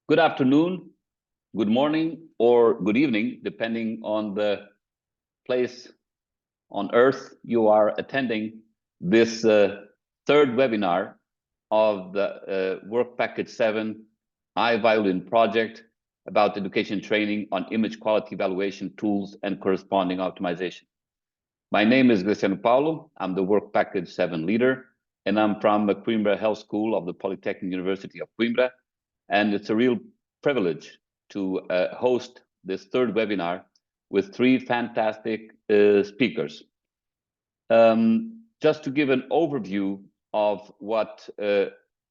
Good afternoon, good morning, or good evening, depending on the place on Earth you are attending this third webinar of the Work Package 7 i-Violin project about education training on image quality evaluation tools and corresponding optimization. My name is Cristiano Paulo. I'm the Work Package 7 leader, and I'm from the Coimbra Health School of the Polytechnic University of Coimbra. And it's a real privilege to host this third webinar with three fantastic speakers. Just to give an overview of what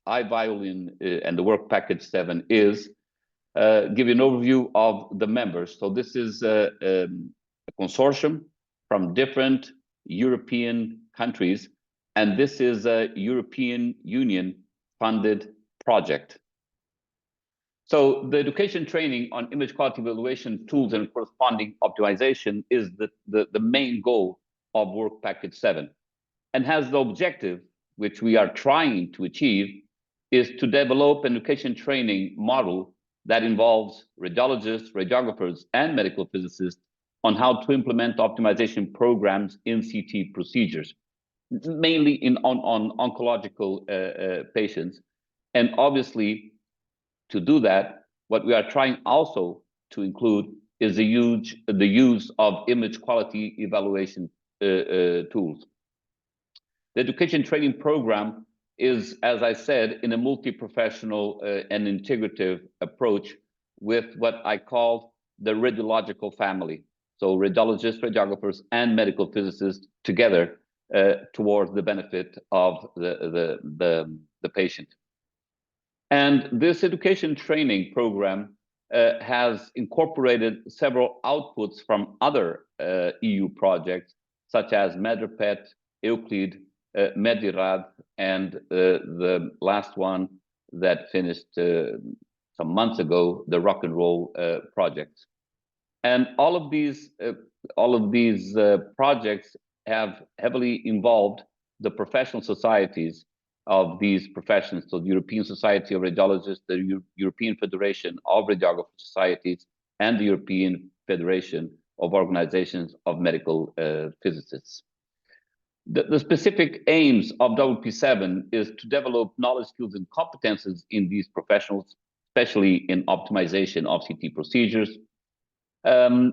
i-Violin and the Work Package 7 is, give you an overview of the members. So this is a consortium from different European countries, and this is a European Union funded project. So the education training on image quality evaluation tools and corresponding optimization is the main goal of Work Package 7, and has the objective, which we are trying to achieve, is to develop an education training model that involves radiologists, radiographers, and medical physicists on how to implement optimization programs in CT procedures, mainly on oncological patients. And obviously, to do that, what we are trying also to include is the use of image quality evaluation tools. The education training program is, as I said, in a multi-professional and integrative approach with what I call the radiological family. So radiologists, radiographers, and medical physicists together towards the benefit of the patient. And this education training program has incorporated several outputs from other EU projects, such as MEDRPET, Euclid, Medirad, and the last one that finished some months ago, the Rock and Roll project. And all of these projects have heavily involved the professional societies of these professions, so the European Society of Radiologists, the European Federation of Radiographer Societies, and the European Federation of Organizations of Medical Physicists. The specific aims of WP7 is to develop knowledge, skills, and competences in these professionals, especially in optimization of CT procedures.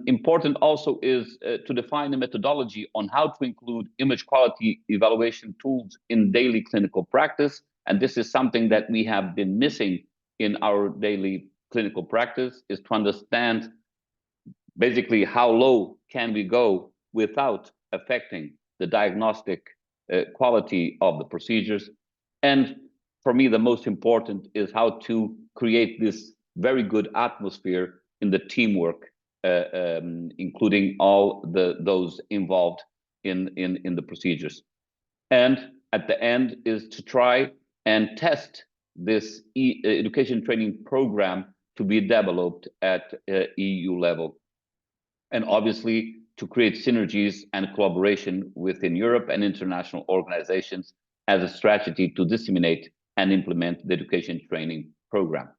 Important also is to define a methodology on how to include image quality evaluation tools in daily clinical practice. And this is something that we have been missing in our daily clinical practice, is to understand basically how low can we go without affecting the diagnostic quality of the procedures. And for me, the most important is how to create this very good atmosphere in the teamwork, including all those involved in the procedures. And at the end is to try and test this education training program to be developed at EU level. And obviously to create synergies and collaboration within Europe and international organizations as a strategy to disseminate and implement the education training program.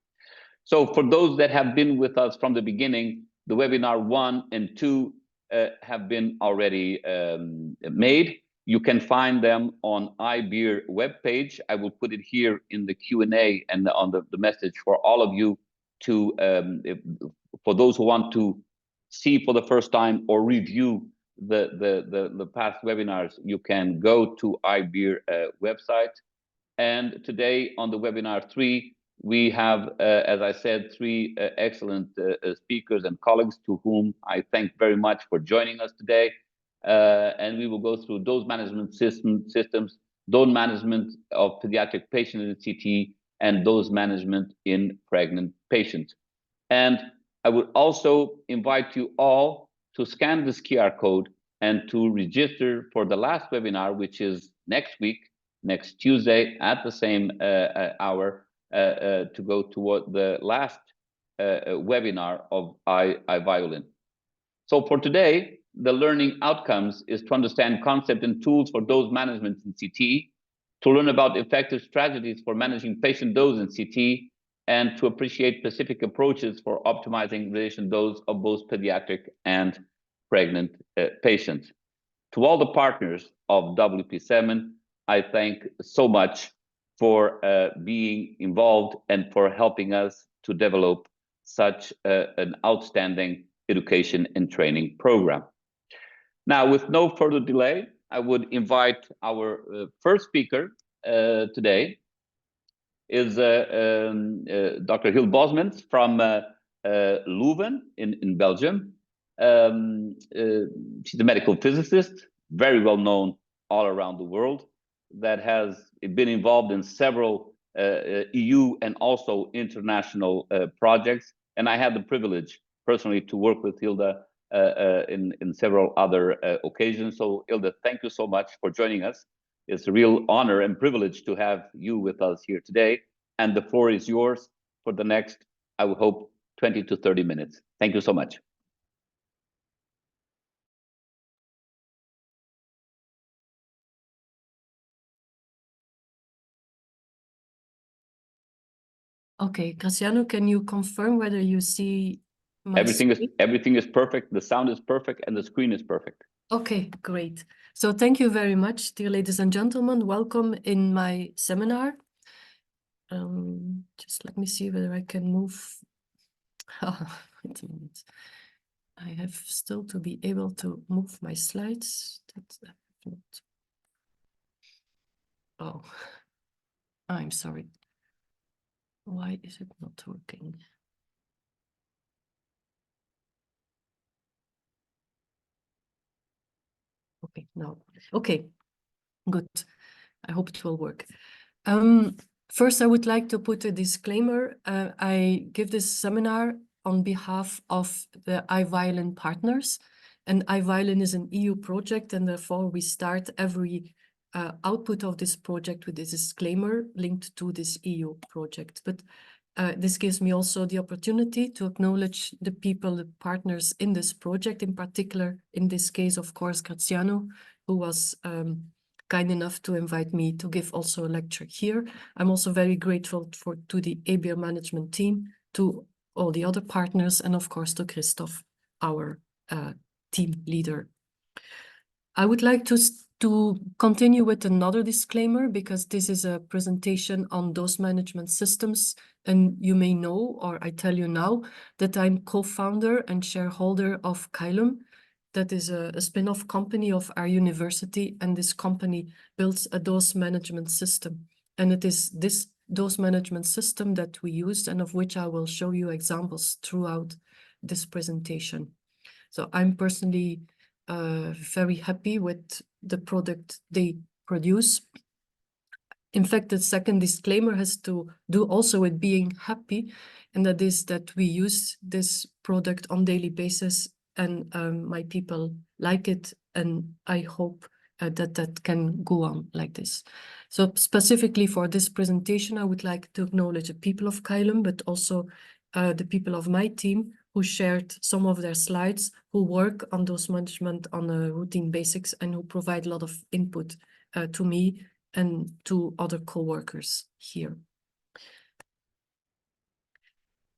So for those that have been with us from the beginning, the webinar 1 and 2 have been already made. You can find them on iBeer webpage. I will put it here in the Q&A and on the message for all of you to, for those who want to see for the first time or review the past webinars, you can go to iBeer website. And today on the webinar 3, we have, as I said, three excellent speakers and colleagues to whom I thank very much for joining us today. And we will go through dose management systems, dose management of pediatric patients in CT, and dose management in pregnant patients. And I would also invite you all to scan this QR code and to register for the last webinar, which is next week, next Tuesday at the same hour, to go toward the last webinar of i-Violin. So for today, the learning outcomes is to understand concept and tools for dose management in CT, to learn about effective strategies for managing patient dose in CT, and to appreciate specific approaches for optimizing radiation dose of both pediatric and pregnant patients. To all the partners of WP7, I thank so much for being involved and for helping us to develop such an outstanding education and training program. Now, with no further delay, I would invite our first speaker today is Dr. Hill Bosmans from Leuven in Belgium. She's a medical physicist, very well known all around the world, that has been involved in several EU and also international projects. And I had the privilege personally to work with Hilda in several other occasions. So Hilda, thank you so much for joining us. It's a real honor and privilege to have you with us here today. And the floor is yours for the next, I would hope, 20 to 30 minutes. Thank you so much. Okay, Graziano, can you confirm whether you see my everything is perfect, the sound is perfect, and the screen is perfect. Okay, great. So thank you very much, dear ladies and gentlemen. Welcome in my seminar. Just let me see whether I can move. Wait a minute. I have still to be able to move my slides. That's not. Oh, I'm sorry. Why is it not working? Okay, no. Okay, good. I hope it will work. First, I would like to put a disclaimer. I give this seminar on behalf of the i-Violin partners, and i-Violin is an EU project, and therefore we start every output of this project with this disclaimer linked to this EU project. But this gives me also the opportunity to acknowledge the people, the partners in this project, in particular, in this case, of course, Graziano, who was kind enough to invite me to give also a lecture here. I'm also very grateful to the ABR management team, to all the other partners, and of course to Christoph, our team leader. I would like to continue with another disclaimer, because this is a presentation on dose management systems, and you may know, or I tell you now, that I'm co-founder and shareholder of Kailum. That is a spin-off company of our university, and this company builds a dose management system. And it is this dose management system that we use, and of which I will show you examples throughout this presentation. So I'm personally very happy with the product they produce. In fact, the second disclaimer has to do also with being happy, and that is that we use this product on a daily basis, and my people like it, and I hope that can go on like this. So specifically for this presentation, I would like to acknowledge the people of Kailum, but also the people of my team who shared some of their slides, who work on dose management on a routine basis, and who provide a lot of input to me and to other co-workers here.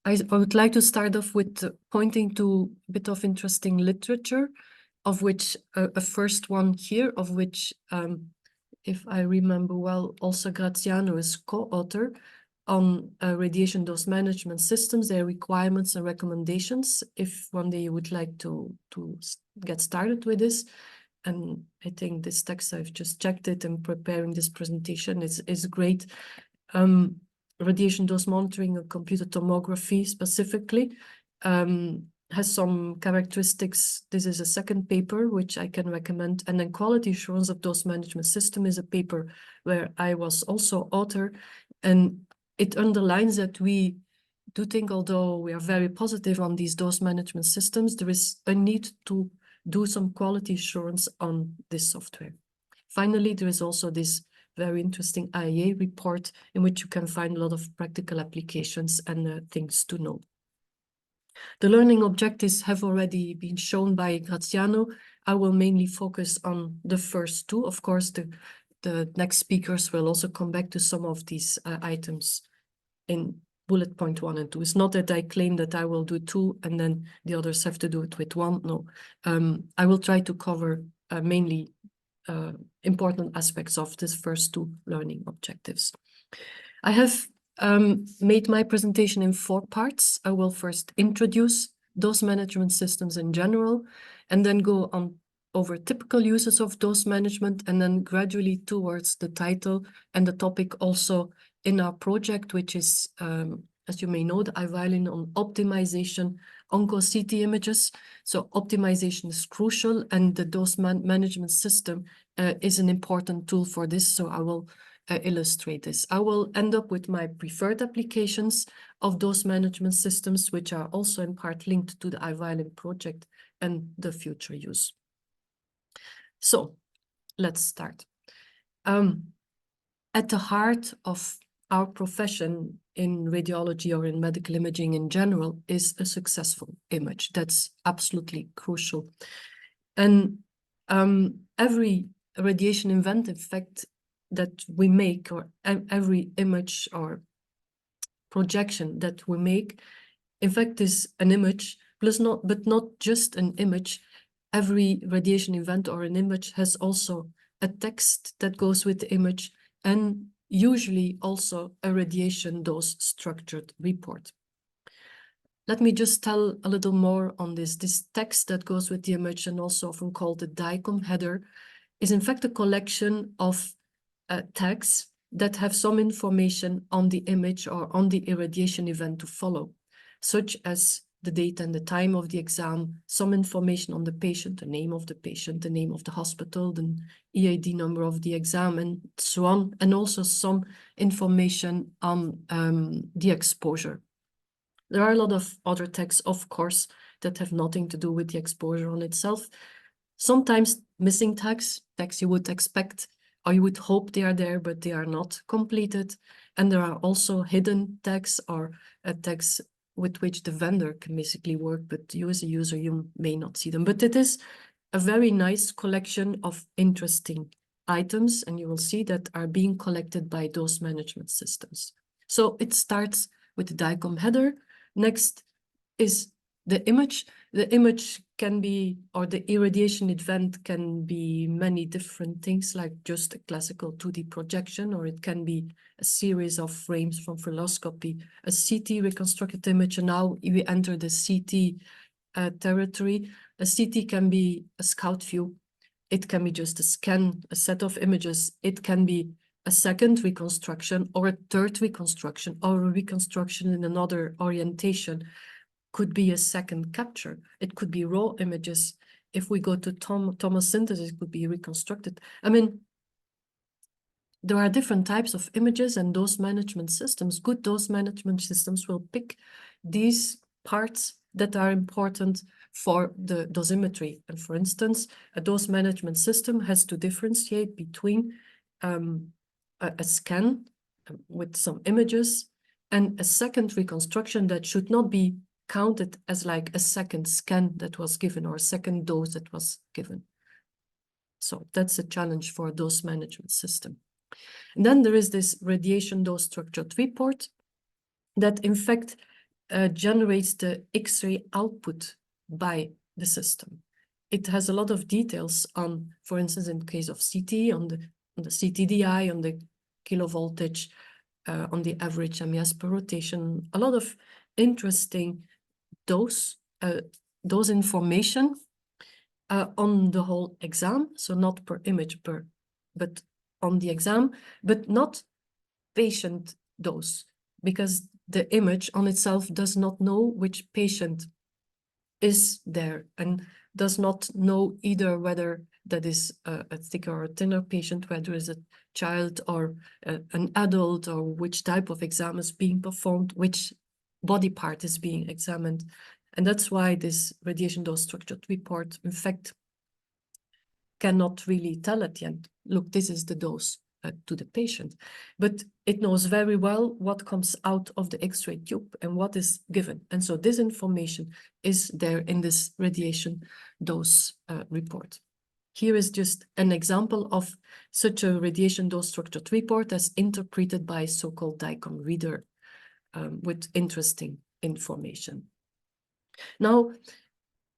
I would like to start off with pointing to a bit of interesting literature, of which a first one here, of which, if I remember well, also Graziano is co-author on radiation dose management systems, their requirements and recommendations, if one day you would like to get started with this. And I think this text, I've just checked it and preparing this presentation is great. Radiation dose monitoring and computer tomography specifically has some characteristics. This is a second paper which I can recommend, and then quality assurance of dose management system is a paper where I was also author, and it underlines that we do think, although we are very positive on these dose management systems, there is a need to do some quality assurance on this software. Finally, there is also this very interesting IAEA report in which you can find a lot of practical applications and things to know. The learning objectives have already been shown by Graziano. I will mainly focus on the first two. Of course, the next speakers will also come back to some of these items in bullet point 1 and 2. It's not that I claim that I will do 2 and then the others have to do it with 1. No, I will try to cover mainly important aspects of these first 2 learning objectives. I have made my presentation in 4 parts. I will first introduce dose management systems in general, and then go on over typical uses of dose management, and then gradually towards the title and the topic also in our project, which is, as you may know, the i-Violin on optimization onco-CT images. So optimization is crucial, and the dose management system is an important tool for this. So I will illustrate this. I will end up with my preferred applications of dose management systems, which are also in part linked to the i-Violin project and the future use. So let's start. At the heart of our profession in radiology or in medical imaging in general is a successful image. That's absolutely crucial. And every radiation event, in fact, that we make, or every image or projection that we make, in fact, is an image, but not just an image. Every radiation event or an image has also a text that goes with the image, and usually also a radiation dose structured report. Let me just tell a little more on this. This text that goes with the image, and also often called the DICOM header, is in fact a collection of tags that have some information on the image or on the irradiation event to follow, such as the date and the time of the exam, some information on the patient, the name of the patient, the name of the hospital, the EID number of the exam, and so on, and also some information on the exposure. There are a lot of other tags, of course, that have nothing to do with the exposure on itself. Sometimes missing tags you would expect, or you would hope they are there, but they are not completed. And there are also hidden tags, or tags with which the vendor can basically work, but you as a user, you may not see them. But it is a very nice collection of interesting items, and you will see that are being collected by dose management systems. So it starts with the DICOM header. Next is the image. The image can be, or the irradiation event can be many different things, like just a classical 2D projection, or it can be a series of frames from fluoroscopy, a CT reconstructed image, and now we enter the CT territory. A CT can be a scout view. It can be just a scan, a set of images. It can be a second reconstruction, or a third reconstruction, or a reconstruction in another orientation. Could be a second capture. It could be raw images. If we go to tomosynthesis, it could be reconstructed. I mean, there are different types of images, and dose management systems, good dose management systems, will pick these parts that are important for the dosimetry. And for instance, a dose management system has to differentiate between a scan with some images and a second reconstruction that should not be counted as like a second scan that was given, or a second dose that was given. So that's a challenge for a dose management system. And then there is this radiation dose structured report that in fact generates the X-ray output by the system. It has a lot of details on, for instance, in the case of CT, on the CTDI, on the kilovoltage, on the average MES per rotation, a lot of interesting dose information on the whole exam. So not per image, but on the exam, but not patient dose, because the image on itself does not know which patient is there, and does not know either whether that is a thicker or thinner patient, whether it's a child or an adult, or which type of exam is being performed, which body part is being examined. And that's why this radiation dose structured report, in fact, cannot really tell at the end, look, this is the dose to the patient. But it knows very well what comes out of the X-ray tube and what is given. And so this information is there in this radiation dose report. Here is just an example of such a radiation dose structured report as interpreted by a so-called DICOM reader. with interesting information. Now,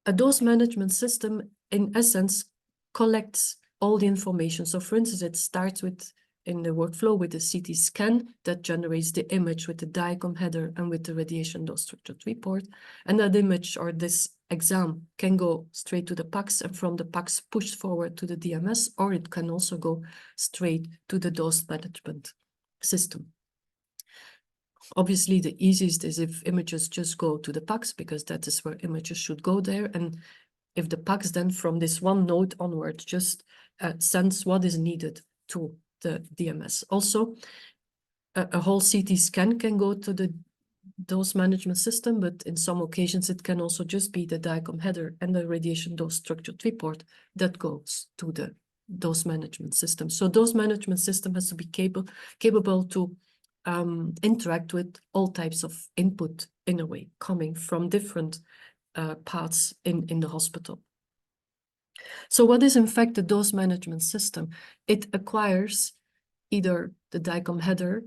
a dose management system, in essence, collects all the information. So for instance, it starts with, in the workflow, with the CT scan that generates the image with the DICOM header and with the radiation dose structured report. And that image or this exam can go straight to the PACS, and from the PACS pushed forward to the DMS, or it can also go straight to the dose management system. Obviously, the easiest is if images just go to the PACS, because that is where images should go there. And if the PACS then from this one node onwards just sends what is needed to the DMS. Also, a whole CT scan can go to the dose management system, but in some occasions it can also just be the DICOM header and the radiation dose structured report that goes to the dose management system. So dose management system has to be capable to interact with all types of input, in a way, coming from different parts in the hospital. So what is in fact the dose management system? It acquires either the DICOM header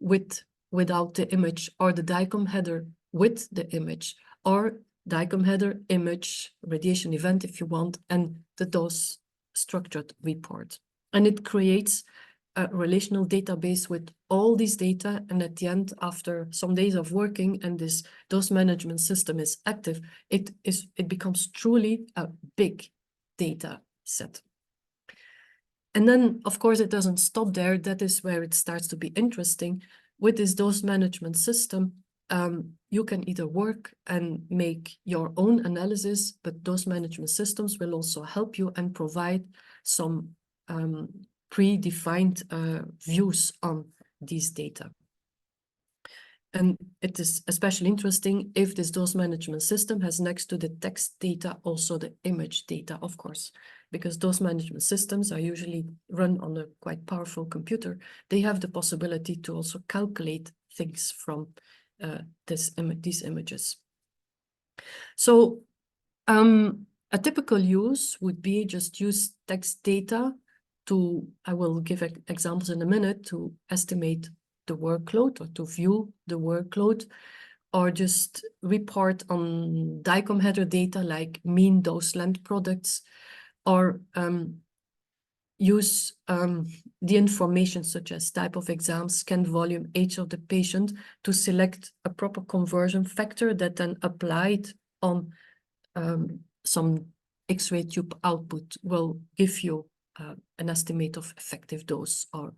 without the image, or the DICOM header with the image, or DICOM header, image, radiation event if you want, and the dose structured report. And it creates a relational database with all these data, and at the end, after some days of working and this dose management system is active, it becomes truly a big data set. And then, of course, it doesn't stop there. That is where it starts to be interesting. With this dose management system, you can either work and make your own analysis, but dose management systems will also help you and provide some predefined views on these data. And it is especially interesting if this dose management system has, next to the text data, also the image data, of course, because dose management systems are usually run on a quite powerful computer. They have the possibility to also calculate things from these images. So a typical use would be just use text data to, I will give examples in a minute, to estimate the workload or to view the workload, or just report on DICOM header data like mean dose length products, or use the information such as type of exam, scan volume, age of the patient, to select a proper conversion factor that then applied on some X-ray tube output will give you an estimate of effective dose, or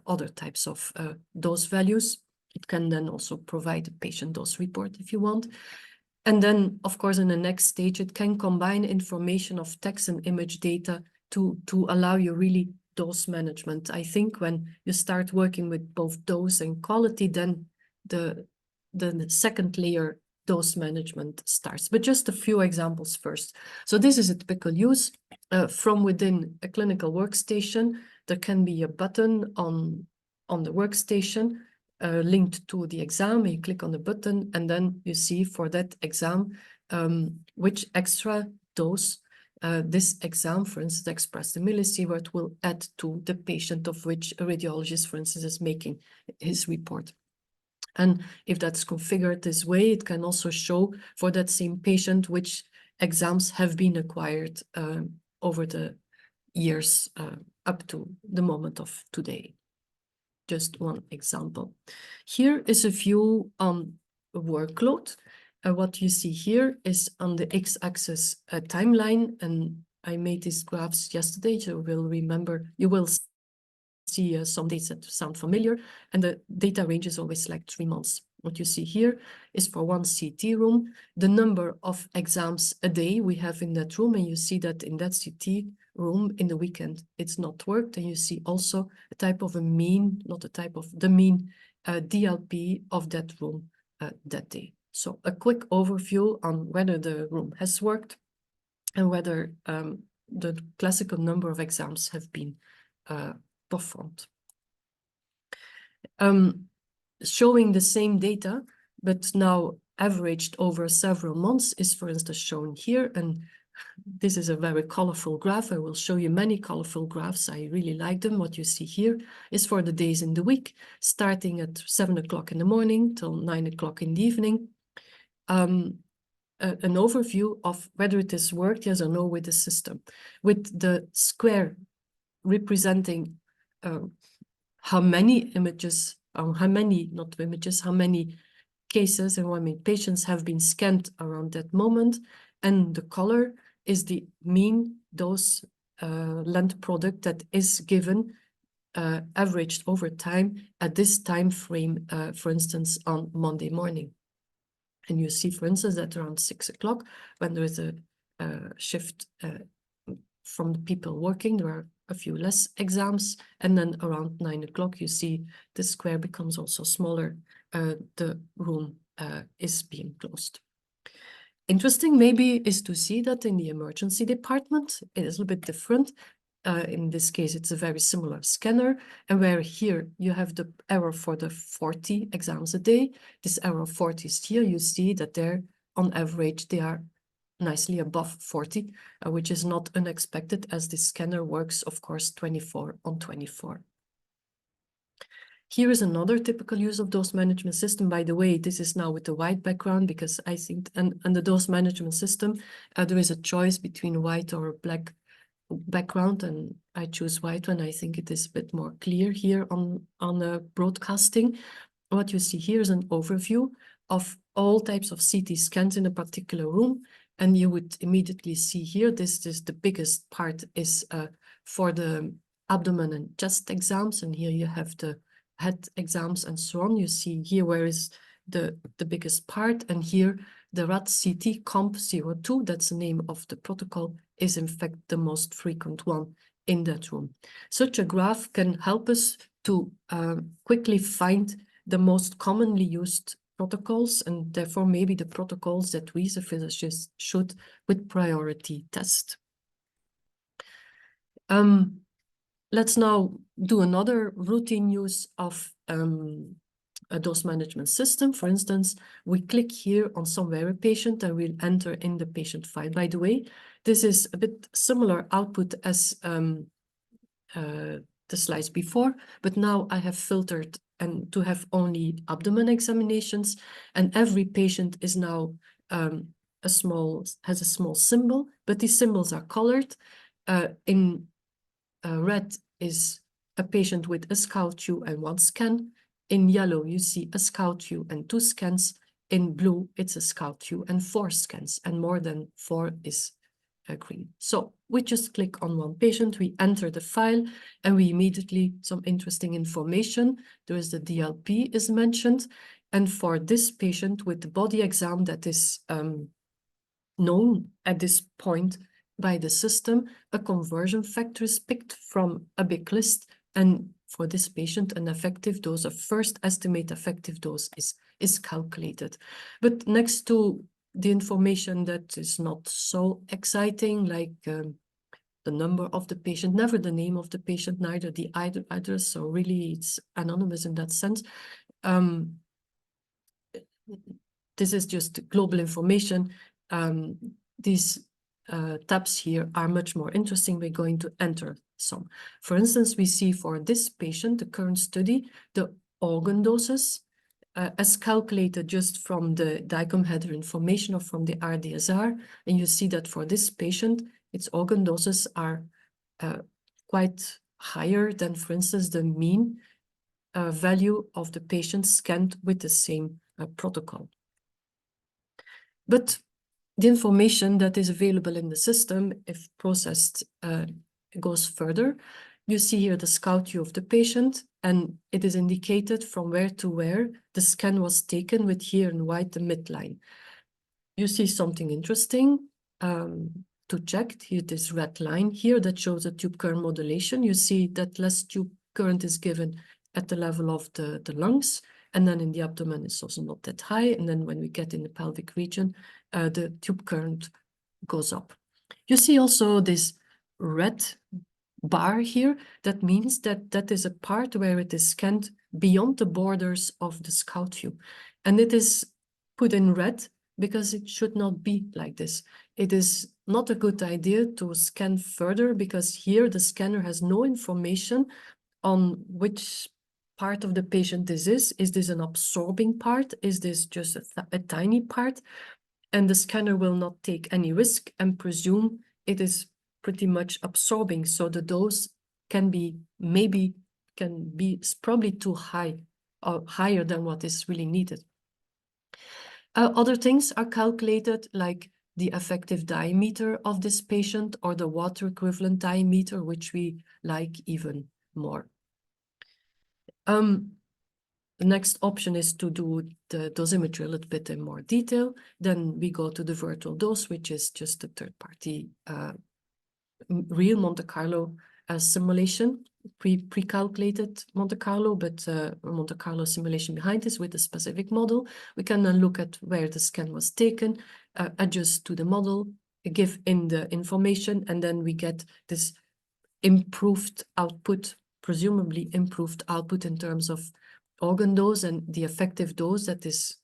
other types of dose values. It can then also provide a patient dose report if you want. And then, of course, in the next stage, it can combine information of text and image data to allow you really dose management. I think when you start working with both dose and quality, then the second layer, dose management, starts. But just a few examples first. So this is a typical use from within a clinical workstation. There can be a button on the workstation linked to the exam. You click on the button, and then you see for that exam which extra dose this exam, for instance, expressed in millisievert, will add to the patient of which a radiologist, for instance, is making his report. And if that's configured this way, it can also show for that same patient which exams have been acquired over the years up to the moment of today. Just one example. Here is a view on workload. What you see here is on the x-axis timeline, and I made these graphs yesterday, so you will see some dates that sound familiar, and the data range is always like 3 months. What you see here is for one CT room, the number of exams a day we have in that room, and you see that in that CT room in the weekend it's not worked, and you see also a type of a mean, not a type of, the mean DLP of that room that day. So a quick overview on whether the room has worked and whether the classical number of exams have been performed. Showing the same data, but now averaged over several months, is for instance shown here. And this is a very colorful graph. I will show you many colorful graphs. I really like them. What you see here is for the days in the week, starting at 7 o'clock in the morning till 9 o'clock in the evening. An overview of whether it has worked, yes or no, with the system, with the square representing how many images, how many, not images, how many cases and how many patients have been scanned around that moment. And the color is the mean dose length product that is given, averaged over time at this time frame, for instance, on Monday morning. And you see, for instance, that around 6 o'clock, when there is a shift from the people working, there are a few less exams. And then around 9 o'clock, you see the square becomes also smaller. The room is being closed. Interesting maybe is to see that in the emergency department, it is a little bit different. In this case, it's a very similar scanner, and where here you have the error for the 40 exams a day. This error of 40 is here. You see that they're on average, they are nicely above 40, which is not unexpected as this scanner works, of course, 24 on 24. Here is another typical use of dose management system. By the way, this is now with the white background because I think, and the dose management system, there is a choice between white or black background, and I choose white one. I think it is a bit more clear here on broadcasting. What you see here is an overview of all types of CT scans in a particular room, and you would immediately see here, this is the biggest part is for the abdomen and chest exams, and here you have the head exams and so on. You see here where is the biggest part, and here the RAT CT comp 02, that's the name of the protocol, is in fact the most frequent one in that room. Such a graph can help us to quickly find the most commonly used protocols, and therefore maybe the protocols that we as a physicist should with priority test. Let's now do another routine use of a dose management system. For instance, we click here on somewhere a patient and we'll enter in the patient file. By the way, this is a bit similar output as the slides before, but now I have filtered and to have only abdomen examinations, and every patient is now has a small symbol, but these symbols are colored. In red is a patient with a scout tube and 1 scan. In yellow, you see a scout tube and 2 scans. In blue, it's a scout tube and 4 scans, and more than 4 is green. So we just click on one patient, we enter the file, and we immediately, some interesting information. There is the DLP is mentioned. And for this patient with the body exam that is known at this point by the system, a conversion factor is picked from a big list, and for this patient an effective dose, a first estimate effective dose is calculated. But next to the information that is not so exciting, like the number of the patient, never the name of the patient, neither the address, so really it's anonymous in that sense. This is just global information. These tabs here are much more interesting. We're going to enter some. For instance, we see for this patient, the current study, the organ doses as calculated just from the DICOM header information or from the RDSR. And you see that for this patient, its organ doses are quite higher than, for instance, the mean value of the patient scanned with the same protocol. But the information that is available in the system, if processed, goes further. You see here the scout view of the patient, and it is indicated from where to where the scan was taken, with here in white the midline. You see something interesting to check. Here this red line here that shows a tube current modulation. You see that less tube current is given at the level of the lungs, and then in the abdomen it's also not that high, and then when we get in the pelvic region, the tube current goes up. You see also this red bar here. That means that that is a part where it is scanned beyond the borders of the scout view, and it is put in red because it should not be like this. it is not a good idea to scan further, because here the scanner has no information on which part of the patient this is. Is this an absorbing part? Is this just a tiny part? And the scanner will not take any risk and presume it is pretty much absorbing. So the dose can be probably too high, or higher than what is really needed. Other things are calculated, like the effective diameter of this patient or the water equivalent diameter, which we like even more. The next option is to do the dosimetry a little bit in more detail. Then we go to the virtual dose, which is just a third-party real Monte Carlo simulation, pre-calculated Monte Carlo, but a Monte Carlo simulation behind this with a specific model. We can then look at where the scan was taken, adjust to the model, give in the information, and then we get this improved output, presumably improved output in terms of organ dose, and the effective dose that is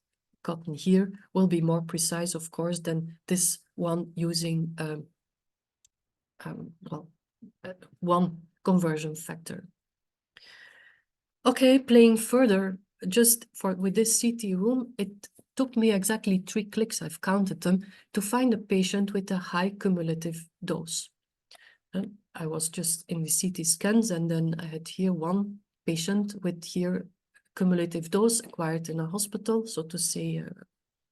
gotten here will be more precise, of course, than this one using one conversion factor. Okay, playing further, just with this CT room, it took me exactly 3 clicks, I've counted them, to find a patient with a high cumulative dose. I was just in the CT scans, and then I had here one patient with here cumulative dose acquired in a hospital, so to say a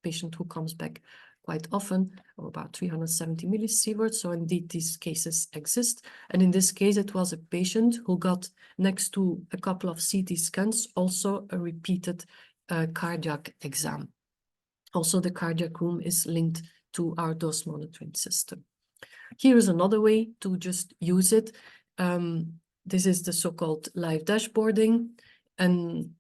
patient who comes back quite often, or about 370 millisieverts. So indeed these cases exist. And in this case, it was a patient who got, next to a couple of CT scans, also a repeated cardiac exam. Also, the cardiac room is linked to our dose monitoring system. Here is another way to just use it. This is the so-called live dashboarding, and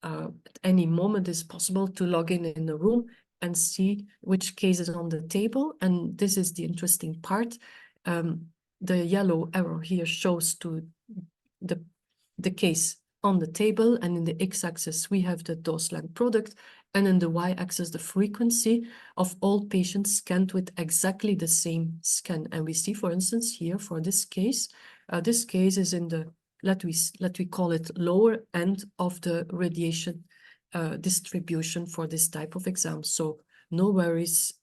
at any moment it's possible to log in the room and see which case is on the table. And this is the interesting part. The yellow arrow here shows to the case on the table, and in the x-axis we have the dose length product, and in the y-axis the frequency of all patients scanned with exactly the same scan. And we see, for instance, here for this case is in the, let we call it, lower end of the radiation distribution for this type of exam. So no worries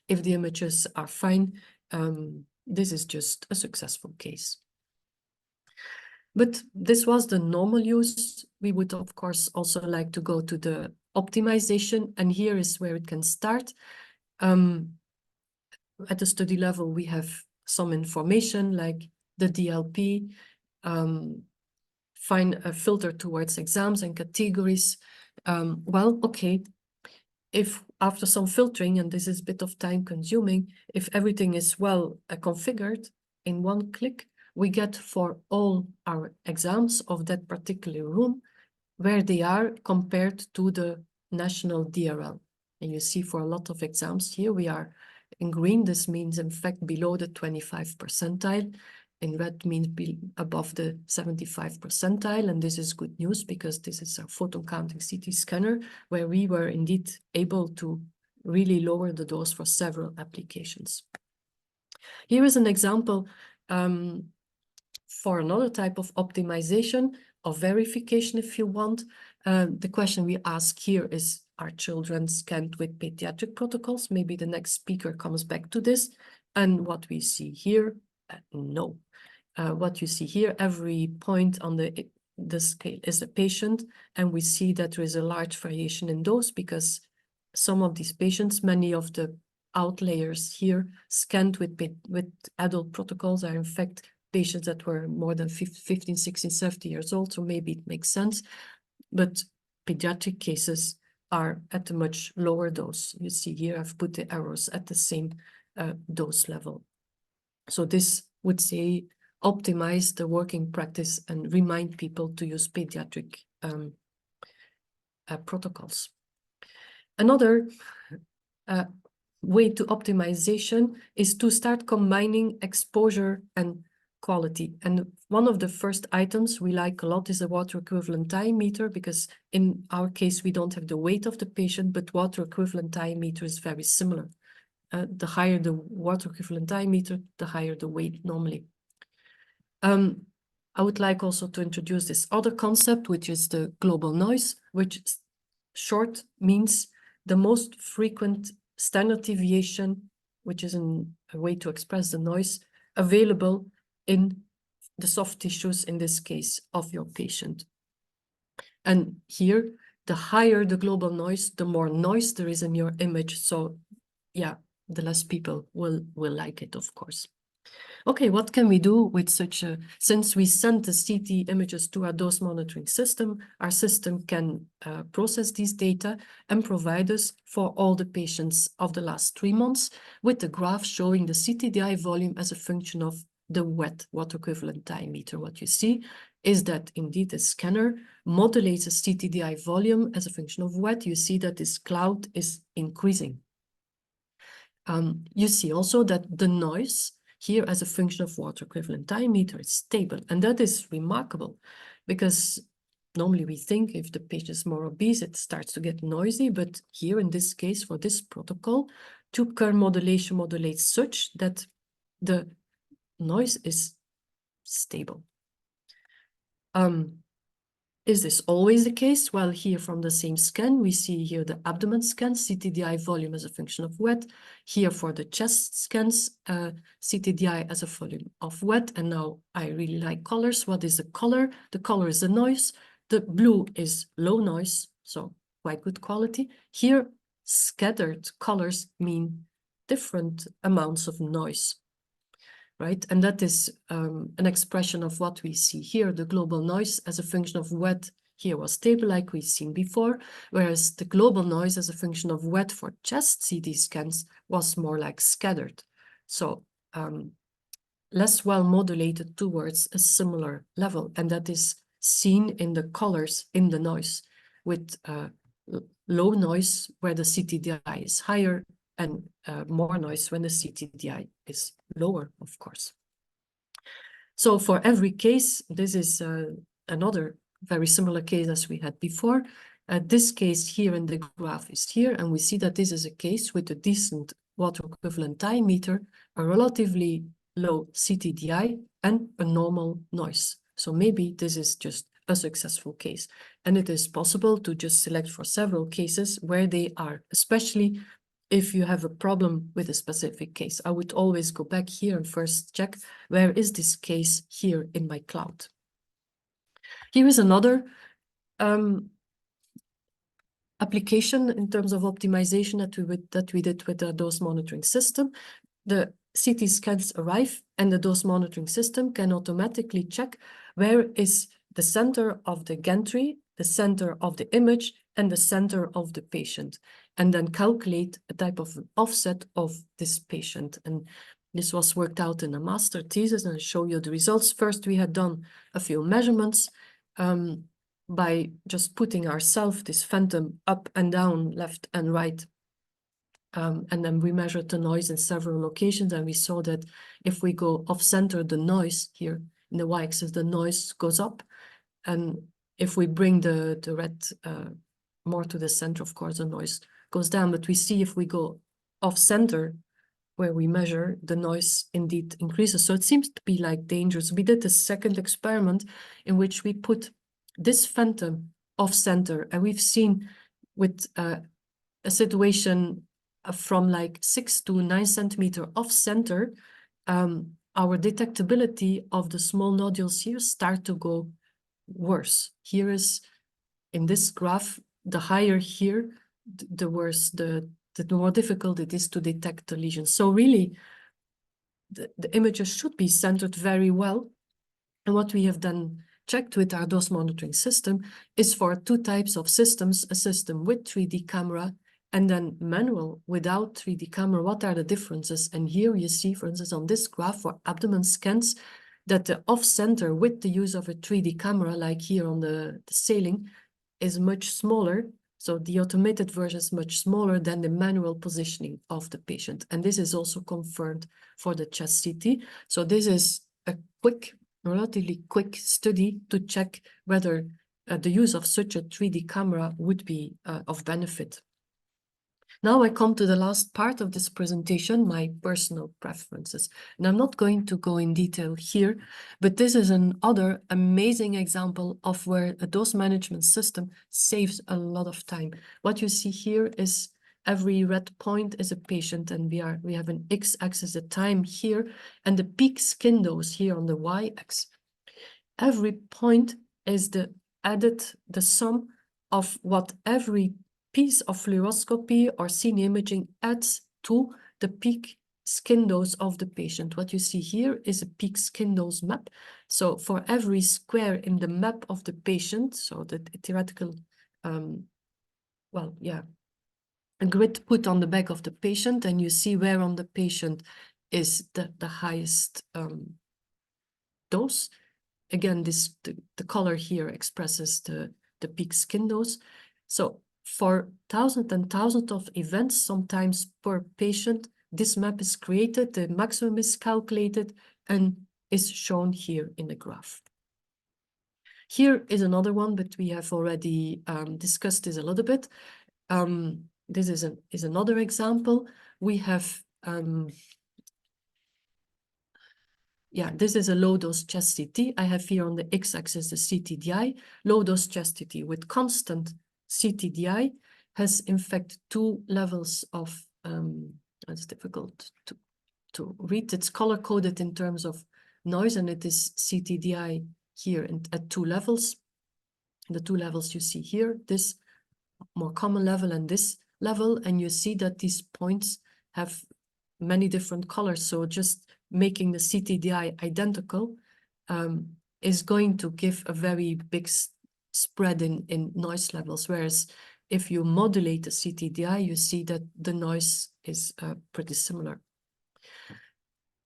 if the images are fine. This is just a successful case. But this was the normal use. We would, of course, also like to go to the optimization, and here is where it can start. At the study level, we have some information like the DLP, find a filter towards exams and categories. Well, okay, if after some filtering, and this is a bit of time consuming, if everything is well configured in one click, we get for all our exams of that particular room where they are compared to the national DRL. And you see for a lot of exams here, we are in green. This means, in fact, below the 25 percentile. In red means above the 75 percentile. And this is good news because this is our photon counting CT scanner, where we were indeed able to really lower the dose for several applications. Here is an example for another type of optimization or verification, if you want. The question we ask here is, are children scanned with pediatric protocols? Maybe the next speaker comes back to this. And what we see here, no. What you see here, every point on the scale is a patient, and we see that there is a large variation in dose because some of these patients, many of the outliers here scanned with adult protocols are in fact patients that were more than 15, 16, 17 years old, so maybe it makes sense. But pediatric cases are at a much lower dose. You see here, I've put the arrows at the same dose level. So this would say optimize the working practice and remind people to use pediatric protocols. Another way to optimization is to start combining exposure and quality. And one of the first items we like a lot is a water equivalent diameter, because in our case, we don't have the weight of the patient, but water equivalent diameter is very similar. the higher the water equivalent diameter, the higher the weight normally. I would like also to introduce this other concept, which is the global noise, which short means the most frequent standard deviation, which is a way to express the noise available in the soft tissues, in this case, of your patient. And here, the higher the global noise, the more noise there is in your image. So yeah, the less people will like it, of course. Okay, what can we do with such a, since we send the CT images to our dose monitoring system, our system can process these data and provide us for all the patients of the last 3 months with the graph showing the CTDI volume as a function of the wet water equivalent diameter. What you see is that indeed the scanner modulates the CTDI volume as a function of wet. You see that this cloud is increasing. You see also that the noise here as a function of water equivalent diameter is stable. And that is remarkable because normally we think if the patient is more obese, it starts to get noisy. But here in this case, for this protocol, two-curve modulation modulates such that the noise is stable. Is this always the case? Well, here from the same scan, we see here the abdomen scan, CTDI volume as a function of wet. Here for the chest scans, CTDI as a volume of wet. And now I really like colors. What is the color? The color is the noise. The blue is low noise, so quite good quality. Here, scattered colors mean different amounts of noise. Right? And that is an expression of what we see here. The global noise as a function of wet here was stable, like we've seen before, whereas the global noise as a function of wet for chest CT scans was more like scattered. So less well modulated towards a similar level. And that is seen in the colors in the noise with low noise where the CTDI is higher and more noise when the CTDI is lower, of course. So for every case, this is another very similar case as we had before. This case here in the graph is here, and we see that this is a case with a decent water equivalent diameter, a relatively low CTDI, and a normal noise. So maybe this is just a successful case. And it is possible to just select for several cases where they are, especially if you have a problem with a specific case. I would always go back here and first check, where is this case here in my cloud? Here is another application in terms of optimization that we did with the dose monitoring system. The CT scans arrive and the dose monitoring system can automatically check where is the center of the gantry, the center of the image, and the center of the patient, and then calculate a type of offset of this patient. And this was worked out in a master thesis, and I'll show you the results. First, we had done a few measurements by just putting ourselves, this phantom, up and down, left and right. And then we measured the noise in several locations, and we saw that if we go off-center, the noise here in the y-axis, the noise goes up. And if we bring the red more to the center, of course, the noise goes down. But we see if we go off-center, where we measure, the noise indeed increases. So it seems to be like dangerous. We did a second experiment in which we put this phantom off-center, and we've seen with a situation from like 6 to 9 centimeters off-center, our detectability of the small nodules here start to go worse. Here is, in this graph, the higher here, the worse, the more difficult it is to detect the lesion. So really, the images should be centered very well. And what we have then checked with our dose monitoring system is for two types of systems, a system with 3D camera and then manual without 3D camera. What are the differences? And here you see, for instance, on this graph for abdomen scans, that the off-center with the use of a 3D camera, like here on the sailing, is much smaller. So the automated version is much smaller than the manual positioning of the patient. And this is also confirmed for the chest CT. So this is a quick, relatively quick study to check whether the use of such a 3D camera would be of benefit. Now I come to the last part of this presentation, my personal preferences. And I'm not going to go in detail here, but this is another amazing example of where a dose management system saves a lot of time. What you see here is every red point is a patient, and we have an x-axis, the time here, and the peak skin dose here on the y-axis. Every point is the sum of what every piece of fluoroscopy or CT imaging adds to the peak skin dose of the patient. What you see here is a peak skin dose map. So for every square in the map of the patient, so the theoretical, a grid put on the back of the patient, and you see where on the patient is the highest dose. Again, the color here expresses the peak skin dose. So for thousands and thousands of events, sometimes per patient, this map is created, the maximum is calculated, and is shown here in the graph. Here is another one, but we have already discussed this a little bit. This is another example. We have this is a low-dose chest CT. I have here on the x-axis the CTDI. Low-dose chest CT with constant CTDI has in fact two levels of, it's difficult to read. It's color-coded in terms of noise, and it is CTDI here at two levels. The two levels you see here, this more common level and this level, and you see that these points have many different colors. So just making the CTDI identical is going to give a very big spread in noise levels. Whereas if you modulate the CTDI, you see that the noise is pretty similar.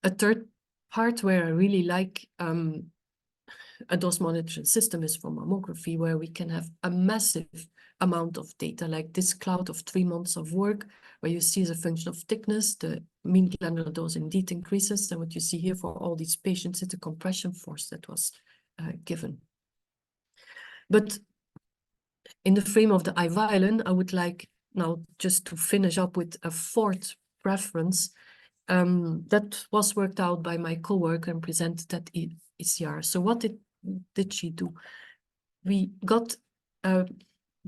A third part where I really like a dose monitoring system is for mammography, where we can have a massive amount of data, like this cloud of 3 months of work, where you see as a function of thickness, the mean glandular dose indeed increases. And what you see here for all these patients is the compression force that was given. But in the frame of the i-Violin, I would like now just to finish up with a fourth preference that was worked out by my coworker and presented at ECR. So what did she do? We got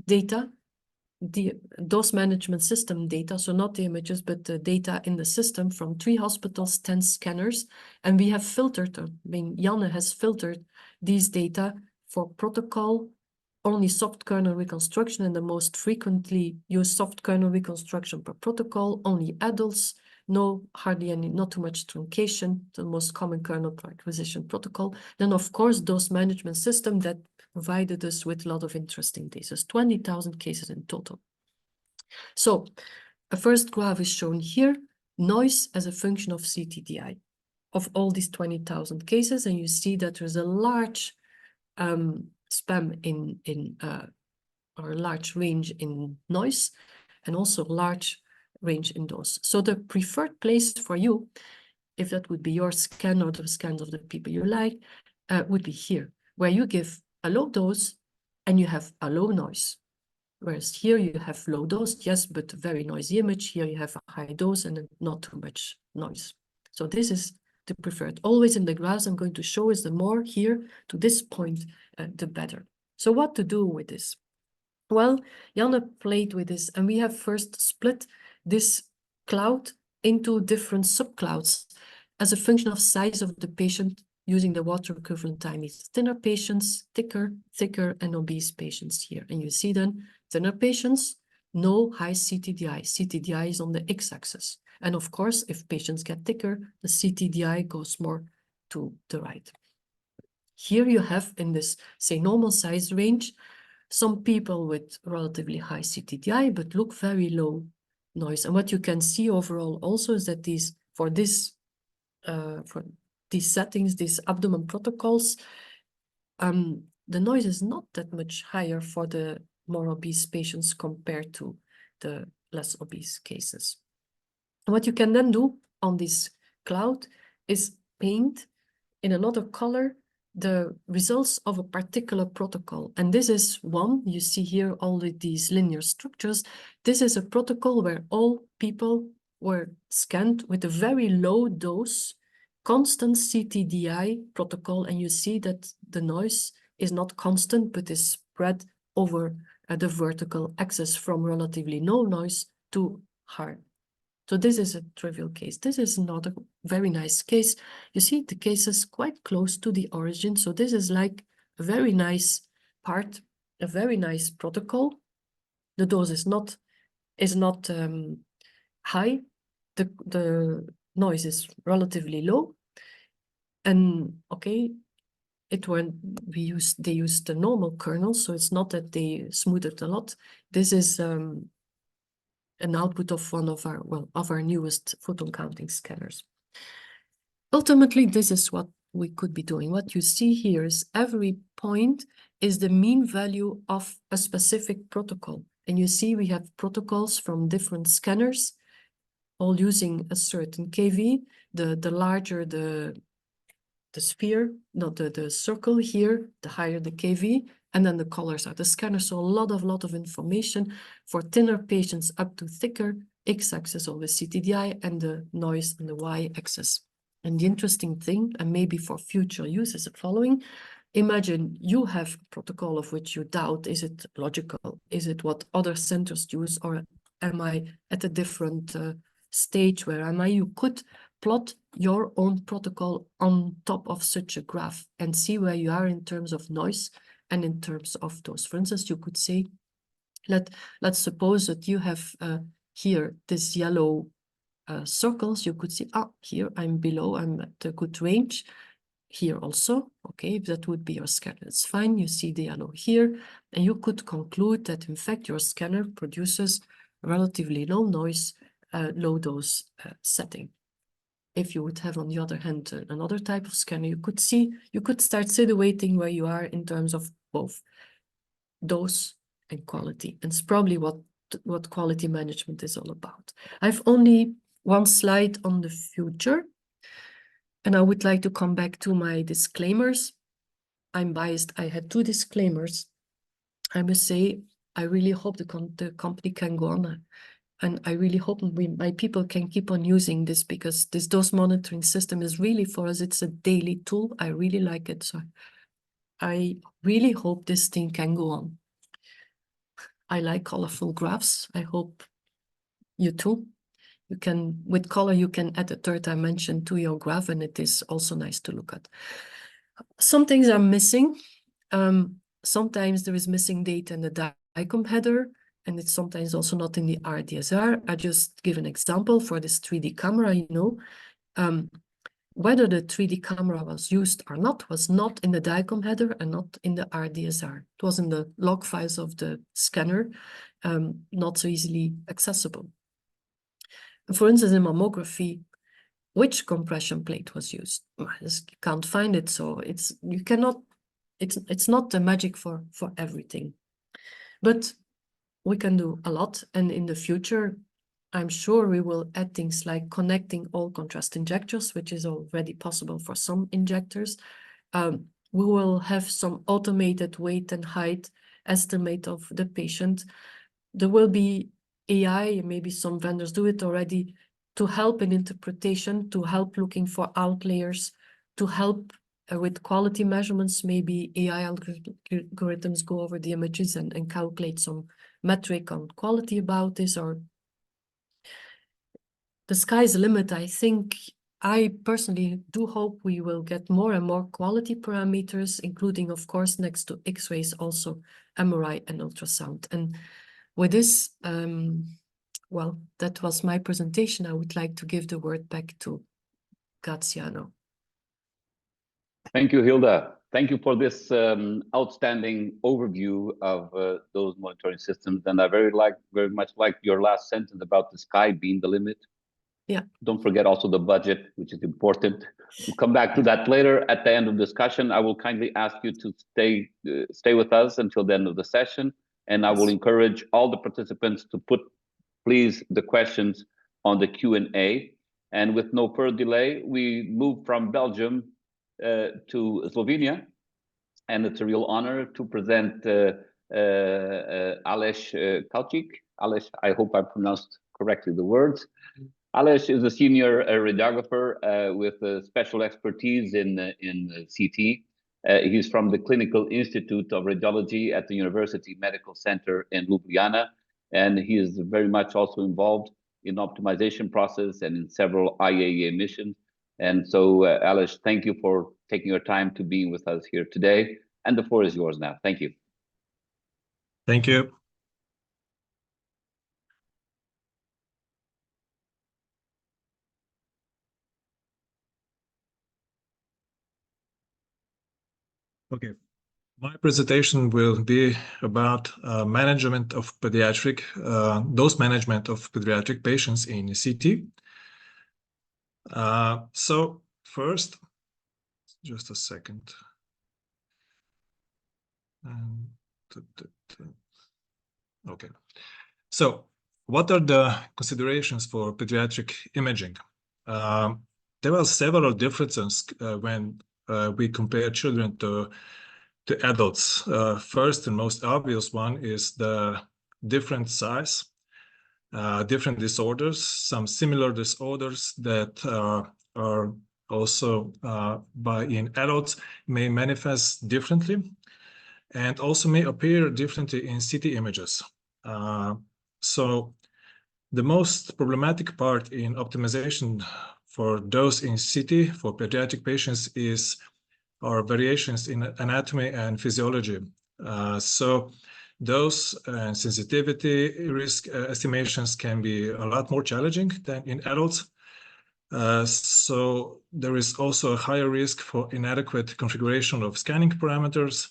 data, the dose management system data, so not the images, but the data in the system from 3 hospitals, 10 scanners, and we have filtered, Janne has filtered these data for protocol, only soft kernel reconstruction, and the most frequently used soft kernel reconstruction per protocol, only adults, hardly any, not too much truncation, the most common kernel acquisition protocol. Then, of course, dose management system that provided us with a lot of interesting data, 20,000 cases in total. So a first graph is shown here, noise as a function of CTDI of all these 20,000 cases, and you see that there's a large span or large range in noise, and also large range in dose. So the preferred place for you, if that would be your scan or the scans of the people you like, would be here, where you give a low dose and you have a low noise. Whereas here you have low dose, yes, but very noisy image. Here you have a high dose and not too much noise. So this is the preferred. Always in the graphs I'm going to show is the more here to this point, the better. So what to do with this? Well, Janne played with this, and we have first split this cloud into different subclouds as a function of size of the patient using the water equivalent time. It's thinner patients, thicker, and obese patients here. And you see then thinner patients, no high CTDI. CTDI is on the x-axis. And of course, if patients get thicker, the CTDI goes more to the right. Here you have in this, say, normal size range, some people with relatively high CTDI, but look very low noise. And what you can see overall also is that for these settings, these abdomen protocols, the noise is not that much higher for the more obese patients compared to the less obese cases. What you can then do on this cloud is paint in another color the results of a particular protocol. And this is one, you see here all of these linear structures. This is a protocol where all people were scanned with a very low dose, constant CTDI protocol. And you see that the noise is not constant, but is spread over the vertical axis from relatively low noise to high. So this is a trivial case. This is not a very nice case. You see, the case is quite close to the origin. So this is like a very nice part, a very nice protocol. The dose is not high. The noise is relatively low. And okay, they used the normal kernel, so it's not that they smoothed it a lot. This is an output of one of our newest photon counting scanners. Ultimately, this is what we could be doing. What you see here is every point is the mean value of a specific protocol. And you see we have protocols from different scanners, all using a certain kV. The larger the sphere, not the circle here, the higher the kV, and then the colors are the scanner. So a lot of information for thinner patients up to thicker, x-axis always CTDI, and the noise on the y-axis. And the interesting thing, and maybe for future use, is the following. Imagine you have a protocol of which you doubt, is it logical? Is it what other centers use? Or am I at a different stage? Where am I? You could plot your own protocol on top of such a graph and see where you are in terms of noise and in terms of dose. For instance, you could say, let's suppose that you have here this yellow circles. You could see, here I'm below, I'm at a good range. Here also, okay, if that would be your scanner, it's fine. You see the yellow here, and you could conclude that in fact your scanner produces relatively low noise, low dose setting. If you would have, on the other hand, another type of scanner, you could start situating where you are in terms of both dose and quality. And it's probably what quality management is all about. I've only one slide on the future, and I would like to come back to my disclaimers. I'm biased. I had 2 disclaimers. I must say, I really hope the company can go on. And I really hope my people can keep on using this, because this dose monitoring system is really, for us, it's a daily tool. I really like it. So I really hope this thing can go on. I like colorful graphs. I hope you too. You can, with color, you can add a 3rd dimension to your graph, and it is also nice to look at. Some things are missing. Sometimes there is missing data in the DICOM header, and it's sometimes also not in the RDSR. I just give an example for this 3D camera, whether the 3D camera was used or not was not in the DICOM header and not in the RDSR. It was in the log files of the scanner, not so easily accessible. For instance, in mammography, which compression plate was used? You can't find it, so it's not the magic for everything. But we can do a lot, and in the future, I'm sure we will add things like connecting all contrast injectors, which is already possible for some injectors. We will have some automated weight and height estimate of the patient. There will be AI, maybe some vendors do it already, to help in interpretation, to help looking for outliers, to help with quality measurements. Maybe AI algorithms go over the images and calculate some metric on quality about this, or the sky's the limit. I think, I personally do hope we will get more and more quality parameters, including, of course, next to X-rays, also MRI and ultrasound. And with this, well, that was my presentation. I would like to give the word back to Graziano. Thank you, Hilda. Thank you for this outstanding overview of those monitoring systems. And I very much like your last sentence about the sky being the limit. Yeah. Don't forget also the budget, which is important. We'll come back to that later at the end of the discussion. I will kindly ask you to stay with us until the end of the session. And I will encourage all the participants to put, please, the questions on the Q&A. And with no further delay, we move from Belgium to Slovenia, and it's a real honor to present Aleš Kalčík. Aleš, I hope I pronounced correctly the words. Aleš is a senior radiographer with special expertise in CT. He's from the Clinical Institute of Radiology at the University Medical Center in Ljubljana, and he is very much also involved in optimization process and in several IAEA missions. And so, Aleš, thank you for taking your time to be with us here today. And the floor is yours now. Thank you. Thank you. Okay, my presentation will be about management of pediatric, dose management of pediatric patients in CT. So first, just a second. Okay, so what are the considerations for pediatric imaging? There are several differences when we compare children to adults. First and most obvious one is the different size, different disorders, some similar disorders that are also in adults may manifest differently and also may appear differently in CT images. So the most problematic part in optimization for dose in CT for pediatric patients are variations in anatomy and physiology. So dose and sensitivity risk estimations can be a lot more challenging than in adults. So there is also a higher risk for inadequate configuration of scanning parameters.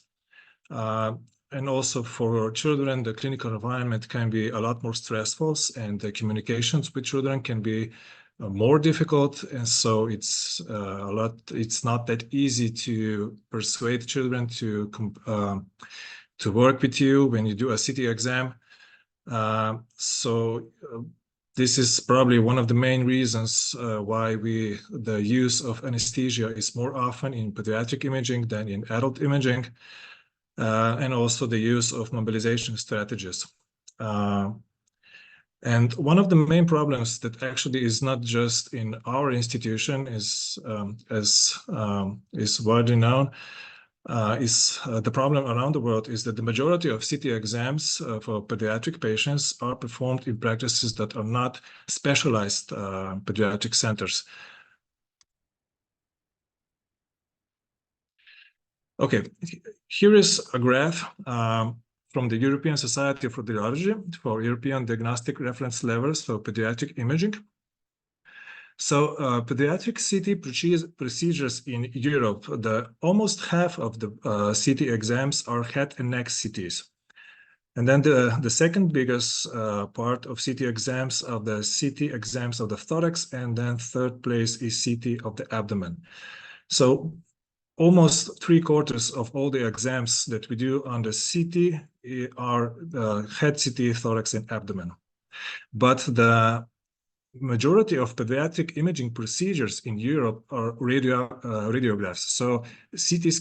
And also for children, the clinical environment can be a lot more stressful, and the communications with children can be more difficult. And so it's not that easy to persuade children to work with you when you do a CT exam. This is probably one of the main reasons why the use of anesthesia is more often in pediatric imaging than in adult imaging. And also the use of mobilization strategies. And one of the main problems that actually is not just in our institution is widely known, is the problem around the world is that the majority of CT exams for pediatric patients are performed in practices that are not specialized pediatric centers. Okay, here is a graph from the European Society for Radiology for European diagnostic reference levels for pediatric imaging. So pediatric CT procedures in Europe, almost half of the CT exams are head and neck CTs. And then the second biggest part of CT exams are the CT exams of the thorax, and then third place is CT of the abdomen. So almost 3/4 of all the exams that we do on the CT are head CT, thorax, and abdomen. But the majority of pediatric imaging procedures in Europe are radiographs. So CT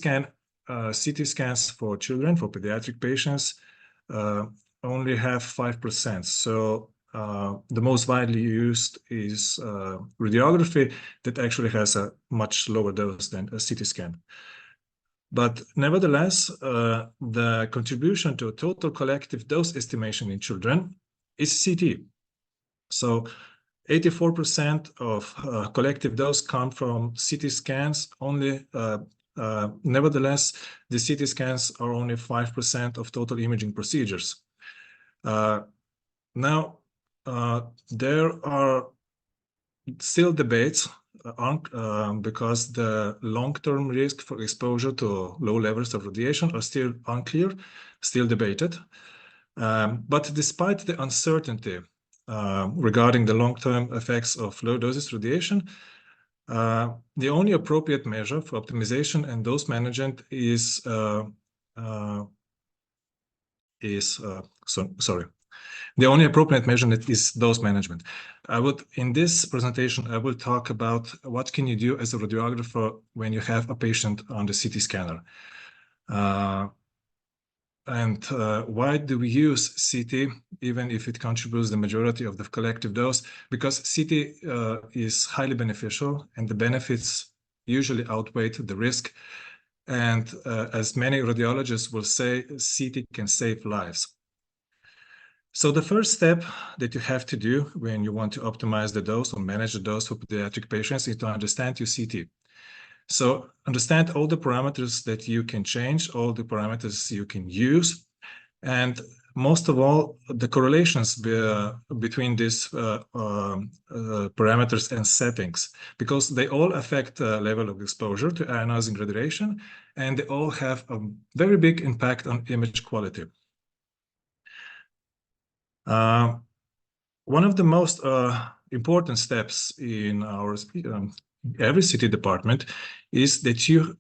scans for children, for pediatric patients, only have 5%. So the most widely used is radiography that actually has a much lower dose than a CT scan. But nevertheless, the contribution to total collective dose estimation in children is CT. So 84% of collective dose come from CT scans only. Nevertheless, the CT scans are only 5% of total imaging procedures. Now, there are still debates because the long-term risk for exposure to low levels of radiation are still unclear, still debated. But despite the uncertainty regarding the long-term effects of low doses radiation, the only appropriate measure for optimization and dose management is The only appropriate measurement is dose management. In this presentation, I will talk about what can you do as a radiographer when you have a patient on the CT scanner. Why do we use CT, even if it contributes the majority of the collective dose? Because CT is highly beneficial, and the benefits usually outweigh the risk. And as many radiologists will say, CT can save lives. So the first step that you have to do when you want to optimize the dose or manage the dose for pediatric patients is to understand your CT. So understand all the parameters that you can change, all the parameters you can use, and most of all, the correlations between these parameters and settings, because they all affect the level of exposure to ionizing radiation, and they all have a very big impact on image quality. One of the most important steps in our every CT department is that you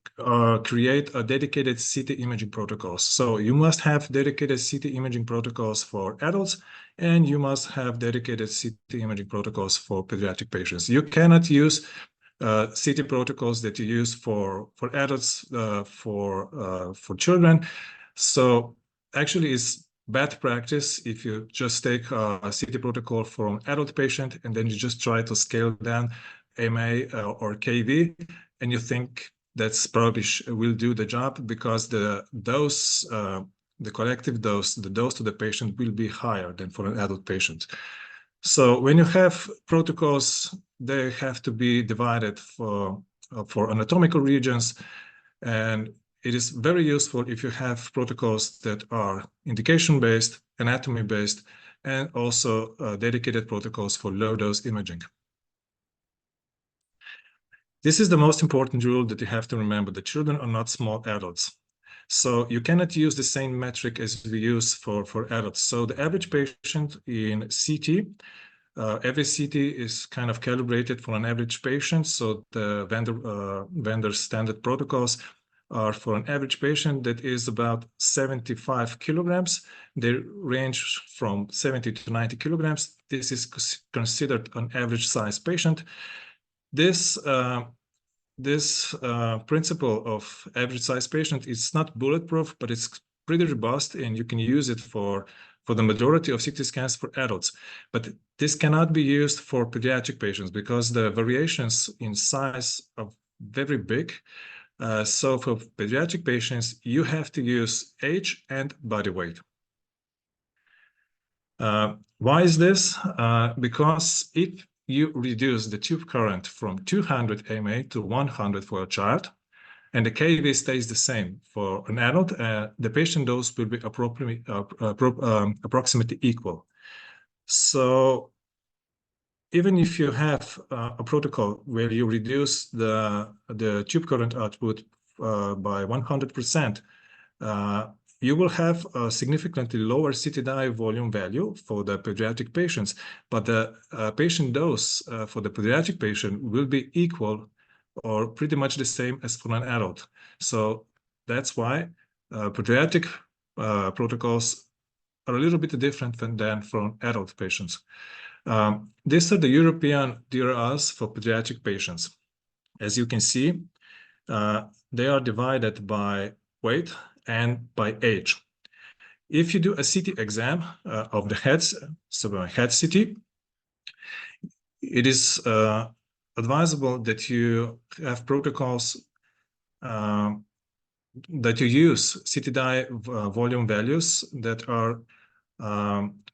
create a dedicated CT imaging protocols. So you must have dedicated CT imaging protocols for adults, and you must have dedicated CT imaging protocols for pediatric patients. You cannot use CT protocols that you use for adults for children. So actually, it's bad practice if you just take a CT protocol for an adult patient and then you just try to scale down MA or KV, and you think that's probably will do the job because the dose, the collective dose, the dose to the patient will be higher than for an adult patient. So when you have protocols, they have to be divided for anatomical regions, and it is very useful if you have protocols that are indication-based, anatomy-based, and also dedicated protocols for low-dose imaging. This is the most important rule that you have to remember. The children are not small adults. So you cannot use the same metric as we use for adults. So the average patient in CT, every CT is kind of calibrated for an average patient. So the vendor standard protocols are for an average patient that is about 75 kilograms. They range from 70 to 90 kilograms. This is considered an average size patient. This principle of average size patient is not bulletproof, but it's pretty robust, and you can use it for the majority of CT scans for adults. But this cannot be used for pediatric patients because the variations in size are very big. So for pediatric patients, you have to use age and body weight. Why is this? Because if you reduce the tube current from 200 mA to 100 for a child, and the KV stays the same for an adult, the patient dose will be approximately equal. So even if you have a protocol where you reduce the tube current output by 100%, you will have a significantly lower CT dye volume value for the pediatric patients, but the patient dose for the pediatric patient will be equal or pretty much the same as for an adult. So that's why pediatric protocols are a little bit different than for adult patients. These are the European DRRs for pediatric patients. As you can see, they are divided by weight and by age. If you do a CT exam of the heads, so a head CT, it is advisable that you have protocols that you use CT dye volume values that are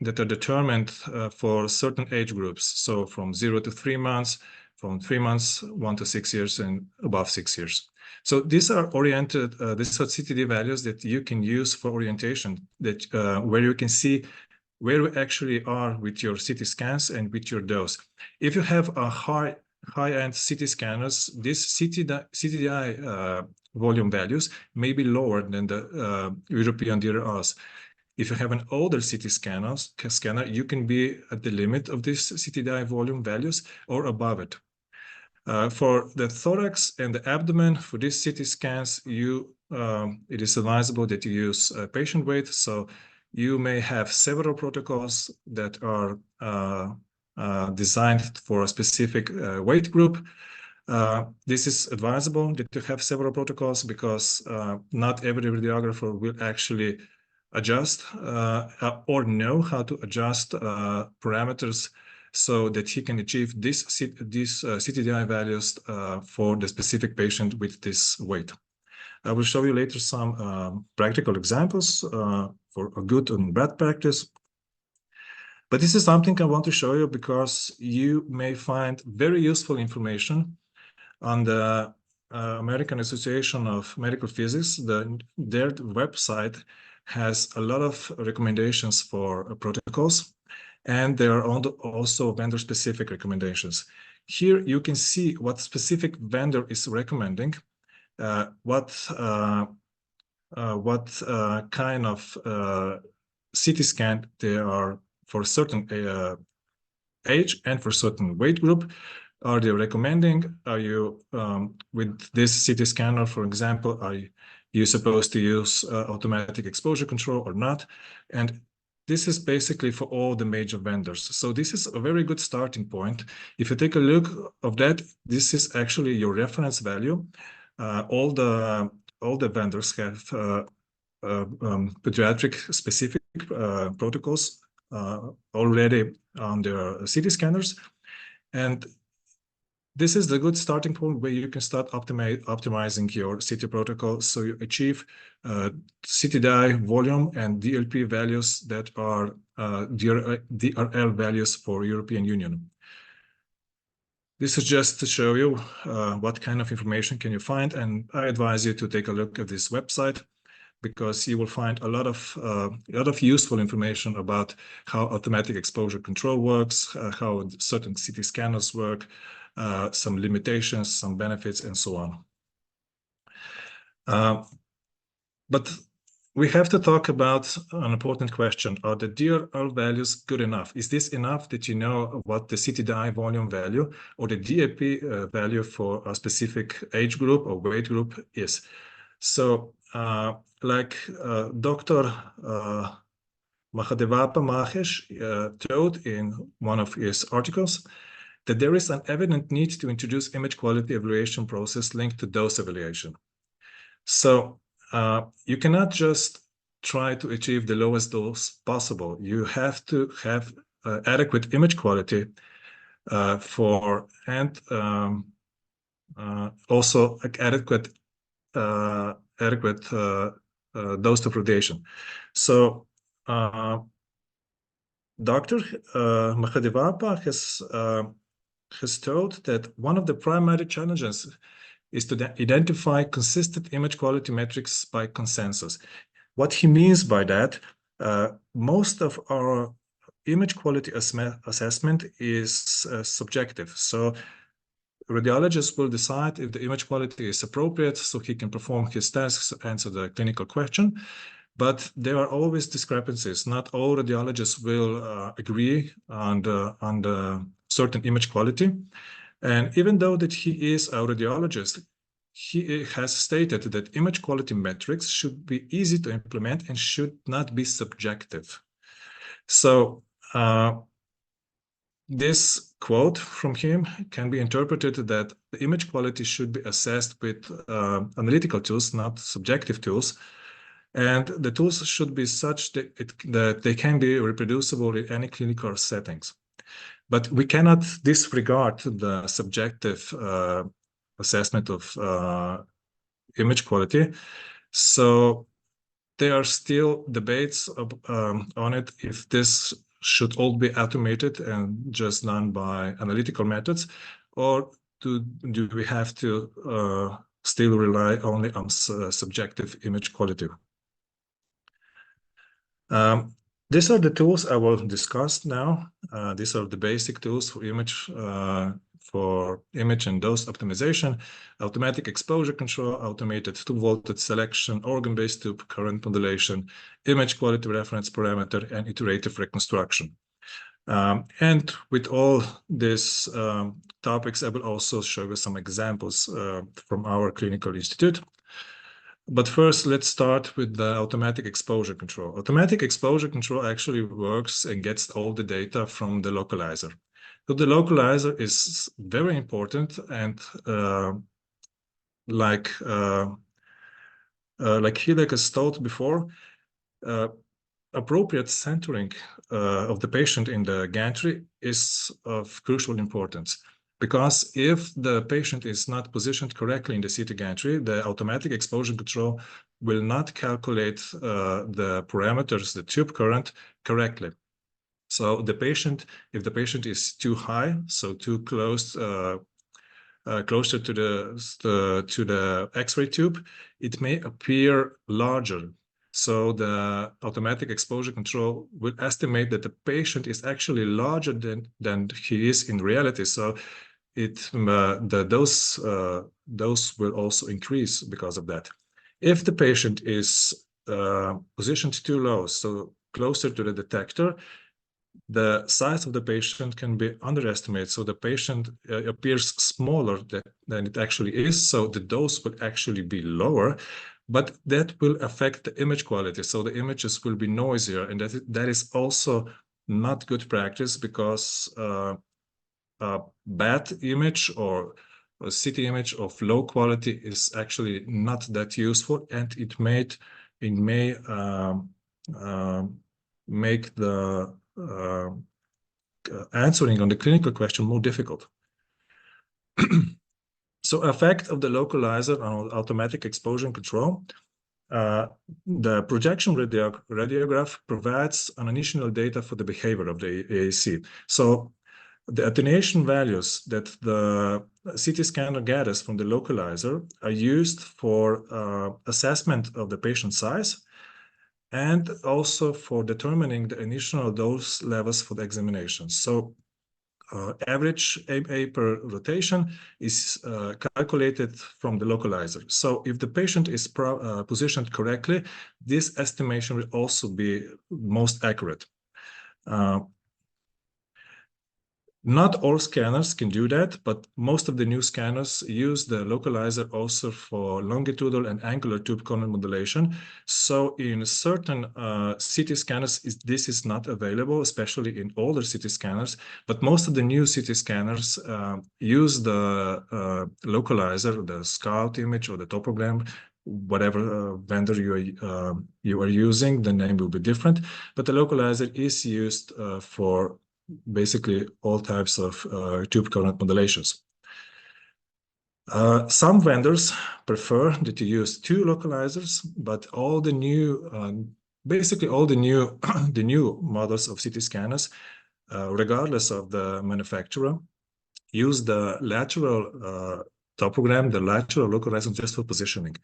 determined for certain age groups. So from 0 to 3 months, from 3 months, 1 to 6 years, and above 6 years. So these are oriented, these are CTD values that you can use for orientation, that where you can see where we actually are with your CT scans and with your dose. If you have a high-end CT scanners, these CTDI volume values may be lower than the European DRRs. If you have an older CT scanner, you can be at the limit of these CTDI volume values or above it. For the thorax and the abdomen, for these CT scans, it is advisable that you use patient weight. So you may have several protocols that are designed for a specific weight group. This is advisable that you have several protocols because not every radiographer will actually adjust or know how to adjust parameters so that he can achieve these CTDI values for the specific patient with this weight. I will show you later some practical examples for a good and bad practice. But this is something I want to show you because you may find very useful information on the American Association of Medical Physics. Their website has a lot of recommendations for protocols, and there are also vendor-specific recommendations. Here you can see what specific vendor is recommending, what kind of CT scan they are for a certain age and for a certain weight group are they recommending. Are you with this CT scanner, for example, are you supposed to use automatic exposure control or not? And this is basically for all the major vendors. So this is a very good starting point. If you take a look of that, this is actually your reference value. All the vendors have pediatric specific protocols already on their CT scanners, and this is the good starting point where you can start optimizing your CT protocol so you achieve CTDI volume and DLP values that are DRL values for European Union. This is just to show you what kind of information can you find, and I advise you to take a look at this website because you will find a lot of useful information about how automatic exposure control works, how certain CT scanners work, some limitations, some benefits, and so on. But we have to talk about an important question. Are the DRL values good enough? Is this enough that you know what the CTDI volume value or the DAP value for a specific age group or weight group is? So like Dr. Mahadevappa Mahesh told in one of his articles, that there is an evident need to introduce image quality evaluation process linked to dose evaluation. So you cannot just try to achieve the lowest dose possible. You have to have adequate image quality also adequate dose of radiation. So Dr. Mahadevappa has told that one of the primary challenges is to identify consistent image quality metrics by consensus. What he means by that, most of our image quality assessment is subjective. So radiologist will decide if the image quality is appropriate so he can perform his tasks, answer the clinical question. But there are always discrepancies. Not all radiologists will agree on the certain image quality. And even though that he is a radiologist, he has stated that image quality metrics should be easy to implement and should not be subjective. So this quote from him can be interpreted that the image quality should be assessed with analytical tools, not subjective tools. And the tools should be such that they can be reproducible in any clinical settings. But we cannot disregard the subjective assessment of image quality. So there are still debates on it if this should all be automated and just done by analytical methods, or do we have to still rely only on subjective image quality? These are the tools I will discuss now. These are the basic tools for image and dose optimization: automatic exposure control, automated two-voltage selection, organ-based tube current modulation, image quality reference parameter, and iterative reconstruction. And with all these topics, I will also show you some examples from our clinical institute. But first, let's start with the automatic exposure control. Automatic exposure control actually works and gets all the data from the localizer. So the localizer is very important, and like Hidek has told before, appropriate centering of the patient in the gantry is of crucial importance. Because if the patient is not positioned correctly in the CT gantry, the automatic exposure control will not calculate the parameters, the tube current, correctly. So the patient, if the patient is too high, so too close, closer to the X-ray tube, it may appear larger. So the automatic exposure control will estimate that the patient is actually larger than he is in reality. So the dose will also increase because of that. If the patient is positioned too low, so closer to the detector, the size of the patient can be underestimated. So the patient appears smaller than it actually is. So the dose will actually be lower, but that will affect the image quality. So the images will be noisier, and that is also not good practice, because a bad image or a CT image of low quality is actually not that useful, and it may make the answering on the clinical question more difficult. So effect of the localizer on automatic exposure control. The projection radiograph provides an initial data for the behavior of the AAC. So the attenuation values that the CT scanner gathers from the localizer are used for assessment of the patient size, and also for determining the initial dose levels for the examination. So average AA per rotation is calculated from the localizer. So if the patient is positioned correctly, this estimation will also be most accurate. Not all scanners can do that, but most of the new scanners use the localizer also for longitudinal and angular tube current modulation. So in certain CT scanners, this is not available, especially in older CT scanners, but most of the new CT scanners use the localizer, the Scout image or the topogram, whatever vendor you are using, the name will be different, but the localizer is used for basically all types of tube current modulations. Some vendors prefer that you use two localizers, but all the new, basically all the new, the new models of CT scanners, regardless of the manufacturer, use the lateral topogram, the lateral localizer, just for positioning.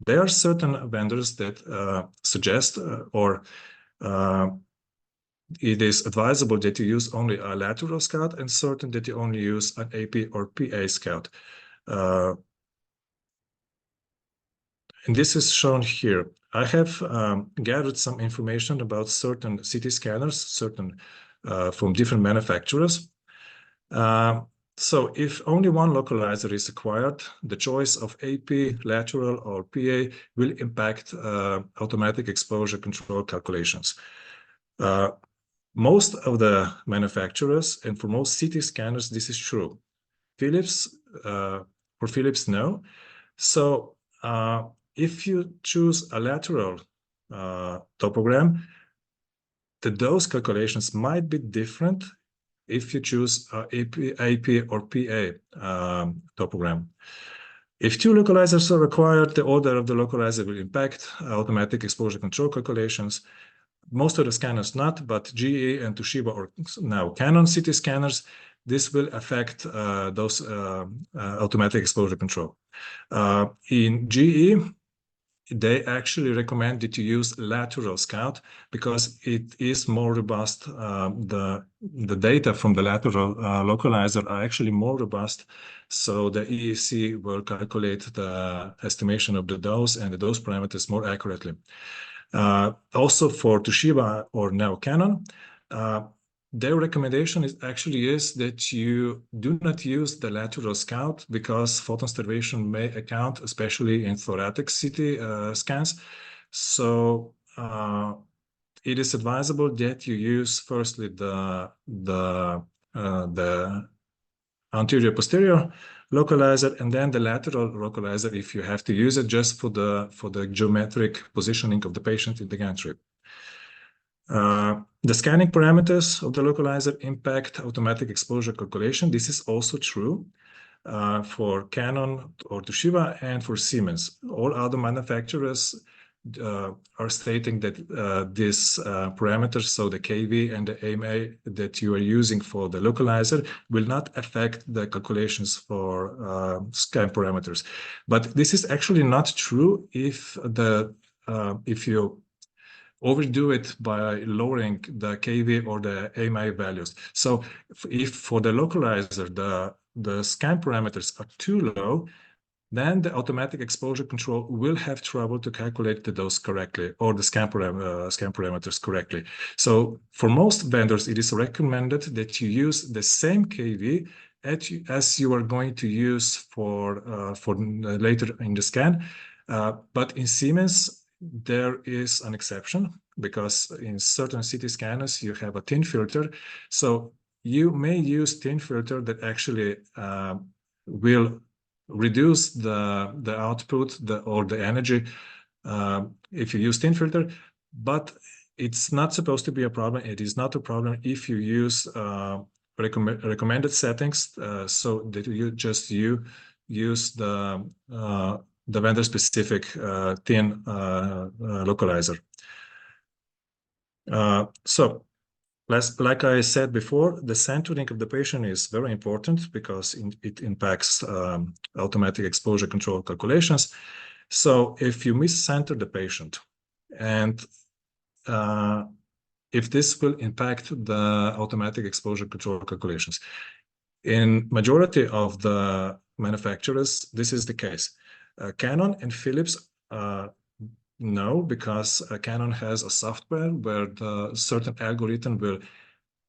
There are certain vendors that suggest or it is advisable that you use only a lateral scout, and certain that you only use an AP or PA scout. And this is shown here. I have gathered some information about certain CT scanners, certain from different manufacturers. So if only one localizer is required, the choice of AP, lateral, or PA will impact automatic exposure control calculations. Most of the manufacturers, and for most CT scanners, this is true. Philips, for Philips, no. So if you choose a lateral topogram, the dose calculations might be different if you choose AP or PA topogram. If two localizers are required, the order of the localizer will impact automatic exposure control calculations. Most of the scanners not, but GE and Toshiba or now Canon CT scanners, this will affect those automatic exposure control. In GE, they actually recommend that you use lateral scout because it is more robust. The data from the lateral localizer are actually more robust, so the EEC will calculate the estimation of the dose and the dose parameters more accurately. Also for Toshiba or now Canon, their recommendation is that you do not use the lateral scout because photon starvation may account, especially in thoracic CT scans. So it is advisable that you use firstly the anterior posterior localizer and then the lateral localizer if you have to use it just for the geometric positioning of the patient in the gantry. The scanning parameters of the localizer impact automatic exposure calculation. This is also true for Canon or Toshiba and for Siemens. All other manufacturers are stating that these parameters, so the KV and the AMA that you are using for the localizer, will not affect the calculations for scan parameters. But this is actually not true if you overdo it by lowering the KV or the AMA values. So if for the localizer, the scan parameters are too low, then the automatic exposure control will have trouble to calculate the dose correctly or the scan parameters correctly. So for most vendors, it is recommended that you use the same KV as you are going to use for later in the scan. But in Siemens, there is an exception because in certain CT scanners, you have a thin filter. So you may use thin filter that actually will reduce the output or the energy if you use thin filter, but it's not supposed to be a problem. It is not a problem if you use recommended settings so that you just use the vendor-specific thin localizer. So, like I said before, the centering of the patient is very important because it impacts automatic exposure control calculations. So if you miscenter the patient and if this will impact the automatic exposure control calculations, in majority of the manufacturers, this is the case. Canon and Philips no, because Canon has a software where the certain algorithm will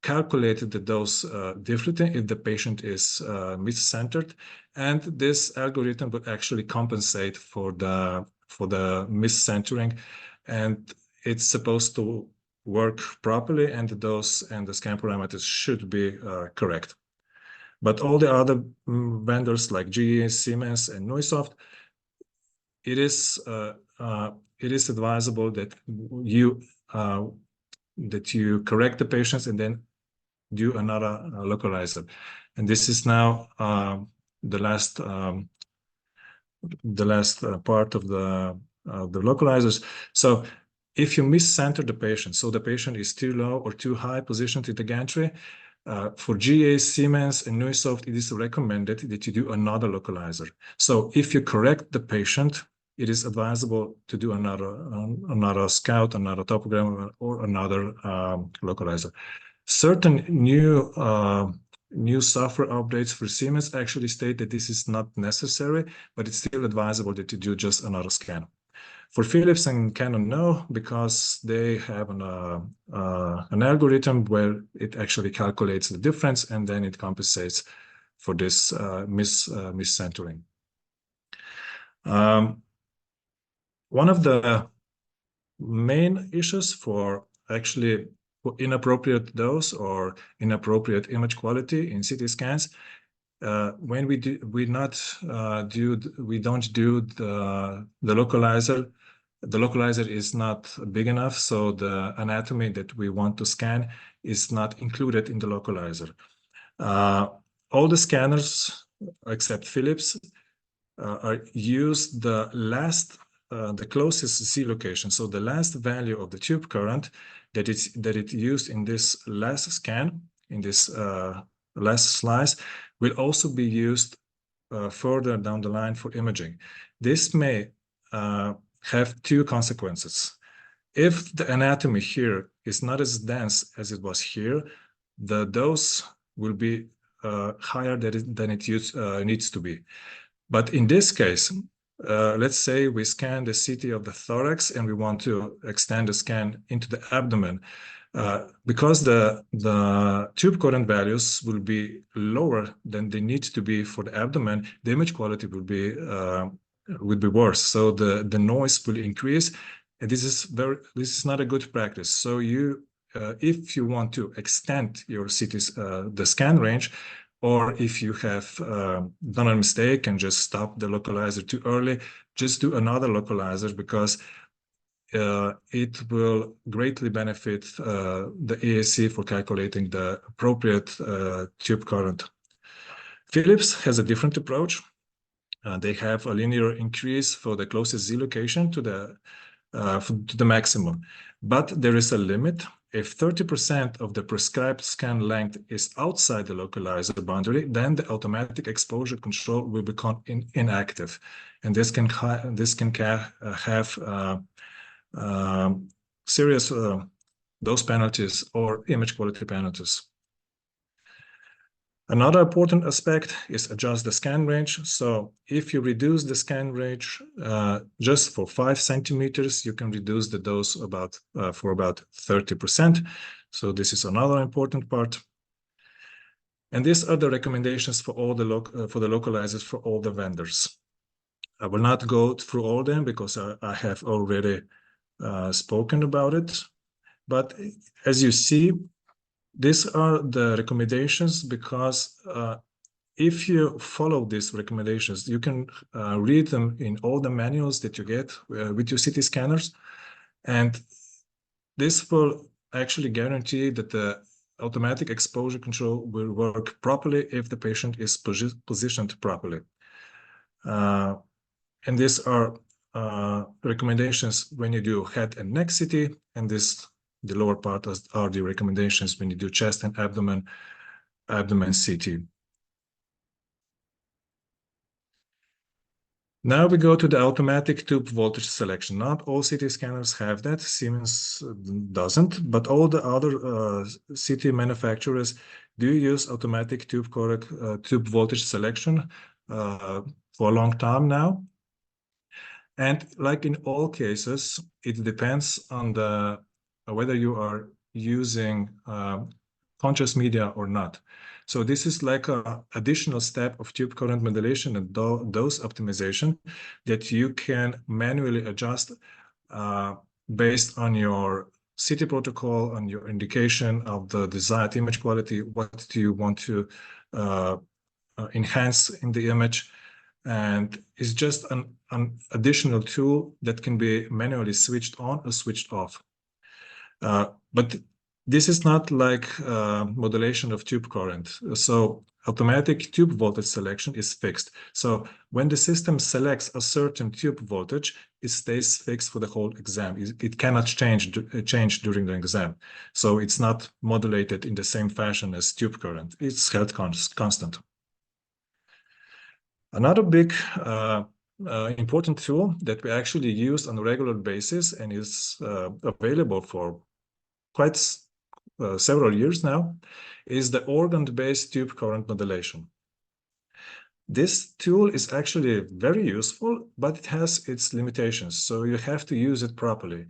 calculate the dose differently if the patient is miscentered, and this algorithm will actually compensate for the miscentering, and it's supposed to work properly, and the dose and the scan parameters should be correct. But all the other vendors like GE, Siemens, and Neusoft, it is advisable that you correct the patients and then do another localizer. And this is now the last part of the localizers. So if you miscenter the patient, so the patient is too low or too high positioned in the gantry, for GE, Siemens, and Neusoft, it is recommended that you do another localizer. So if you correct the patient, it is advisable to do another scout, another topogram, or another localizer. Certain new software updates for Siemens actually state that this is not necessary, but it's still advisable that you do just another scan. For Philips and Canon, no, because they have an algorithm where it actually calculates the difference and then it compensates for this miscentering. One of the main issues for actually inappropriate dose or inappropriate image quality in CT scans, when we don't do the localizer. The localizer is not big enough, so the anatomy that we want to scan is not included in the localizer. All the scanners except Philips use the closest Z location, so the last value of the tube current that it used in this last scan, in this last slice, will also be used further down the line for imaging. This may have two consequences. If the anatomy here is not as dense as it was here, the dose will be higher than it needs to be. But in this case, let's say we scan the CT of the thorax and we want to extend the scan into the abdomen. Because the tube current values will be lower than they need to be for the abdomen, the image quality will be worse. So the noise will increase, and this is not a good practice. So if you want to extend your the scan range, or if you have done a mistake and just stopped the localizer too early, just do another localizer, because it will greatly benefit the EAC for calculating the appropriate tube current. Philips has a different approach. They have a linear increase for the closest Z location to the maximum, but there is a limit. If 30% of the prescribed scan length is outside the localizer boundary, then the automatic exposure control will become inactive, and this can have serious dose penalties or image quality penalties. Another important aspect is adjust the scan range. So if you reduce the scan range just for 5 centimeters, you can reduce the dose for about 30%. So this is another important part. And these are the recommendations for all the localizers for all the vendors. I will not go through all of them because I have already spoken about it. But as you see, these are the recommendations, because if you follow these recommendations, you can read them in all the manuals that you get with your CT scanners. And this will actually guarantee that the automatic exposure control will work properly if the patient is positioned properly. And these are recommendations when you do head and neck CT, and the lower part are the recommendations when you do chest and abdomen CT. Now we go to the automatic tube voltage selection. Not all CT scanners have that. Siemens doesn't, but all the other CT manufacturers do use automatic tube voltage selection for a long time now. And like in all cases, it depends on whether you are using conscious media or not. So this is like an additional step of tube current modulation and dose optimization that you can manually adjust based on your CT protocol, on your indication of the desired image quality. What do you want to enhance in the image? And it's just an additional tool that can be manually switched on or switched off. But this is not like modulation of tube current. So automatic tube voltage selection is fixed. So when the system selects a certain tube voltage, it stays fixed for the whole exam. It cannot change during the exam. So it's not modulated in the same fashion as tube current. It's held constant. Another big important tool that we actually use on a regular basis and is available for quite several years now is the organ-based tube current modulation. This tool is actually very useful, but it has its limitations, so you have to use it properly.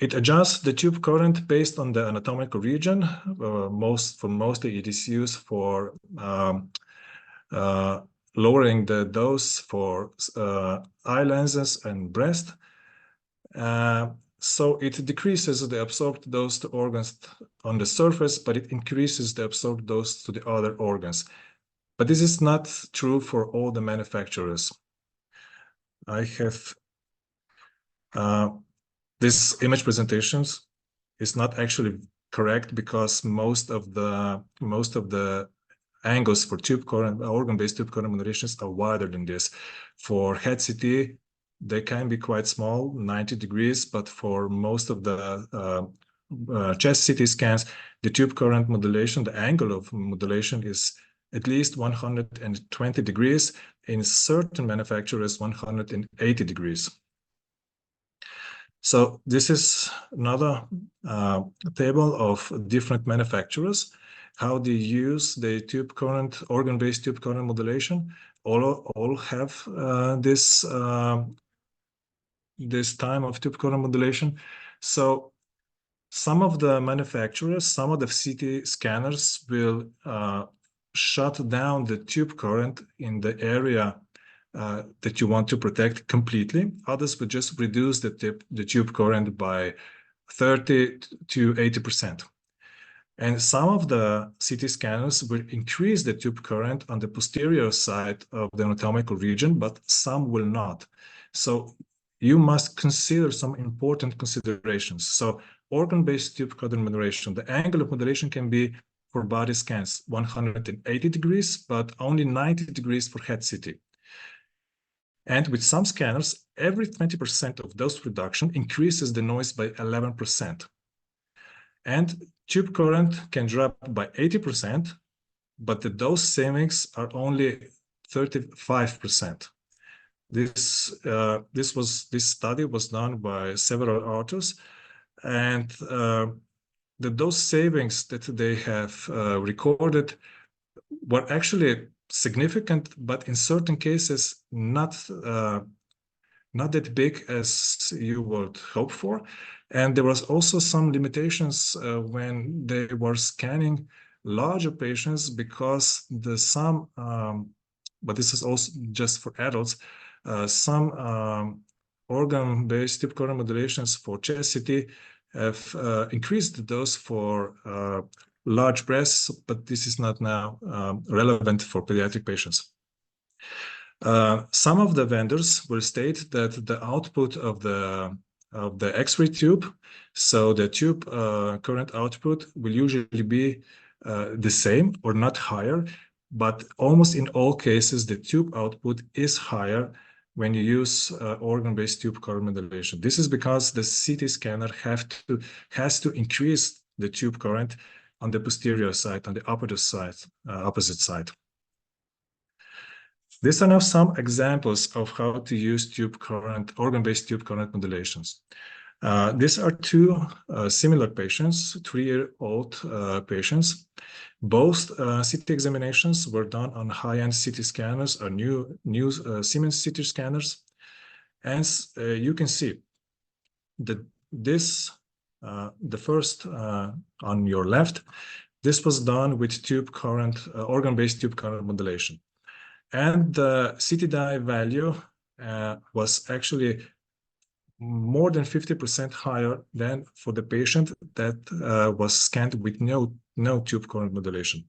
It adjusts the tube current based on the anatomical region. Mostly it is used for lowering the dose for eye lenses and breast. So it decreases the absorbed dose to organs on the surface, but it increases the absorbed dose to the other organs. But this is not true for all the manufacturers. I have this image presentations is not actually correct, because most of the angles for tube current, organ-based tube current modulations are wider than this. For head CT, they can be quite small, 90 degrees, but for most of the chest CT scans, the tube current modulation, the angle of modulation is at least 120 degrees, in certain manufacturers 180 degrees. So this is another table of different manufacturers, how they use the tube current, organ-based tube current modulation. All have this time of tube current modulation. So Some of the manufacturers, some of the CT scanners will shut down the tube current in the area that you want to protect completely. Others will just reduce the tube current by 30 to 80%. And some of the CT scanners will increase the tube current on the posterior side of the anatomical region, but some will not. So you must consider some important considerations. So organ-based tube current modulation, the angle of modulation can be for body scans 180 degrees, but only 90 degrees for head CT. And with some scanners, every 20% of dose reduction increases the noise by 11%. And tube current can drop by 80%, but the dose savings are only 35%. This study was done by several authors, and the dose savings that they have recorded were actually significant, but in certain cases not that big as you would hope for. And there was also some limitations when they were scanning larger patients, because but this is also just for adults, some organ-based tube current modulations for chest CT have increased the dose for large breasts, but this is not now relevant for pediatric patients. Some of the vendors will state that the output of the X-ray tube, so the tube current output will usually be the same or not higher, but almost in all cases the tube output is higher when you use organ-based tube current modulation. This is because the CT scanner has to increase the tube current on the posterior side, on the opposite side. These are now some examples of how to use organ-based tube current modulations. These are two similar patients, 3-year-old patients. Both CT examinations were done on high-end CT scanners or new Siemens CT scanners. And you can see that the first on your left, this was done with organ-based tube current modulation. And the CT value was actually more than 50% higher than for the patient that was scanned with no tube current modulation.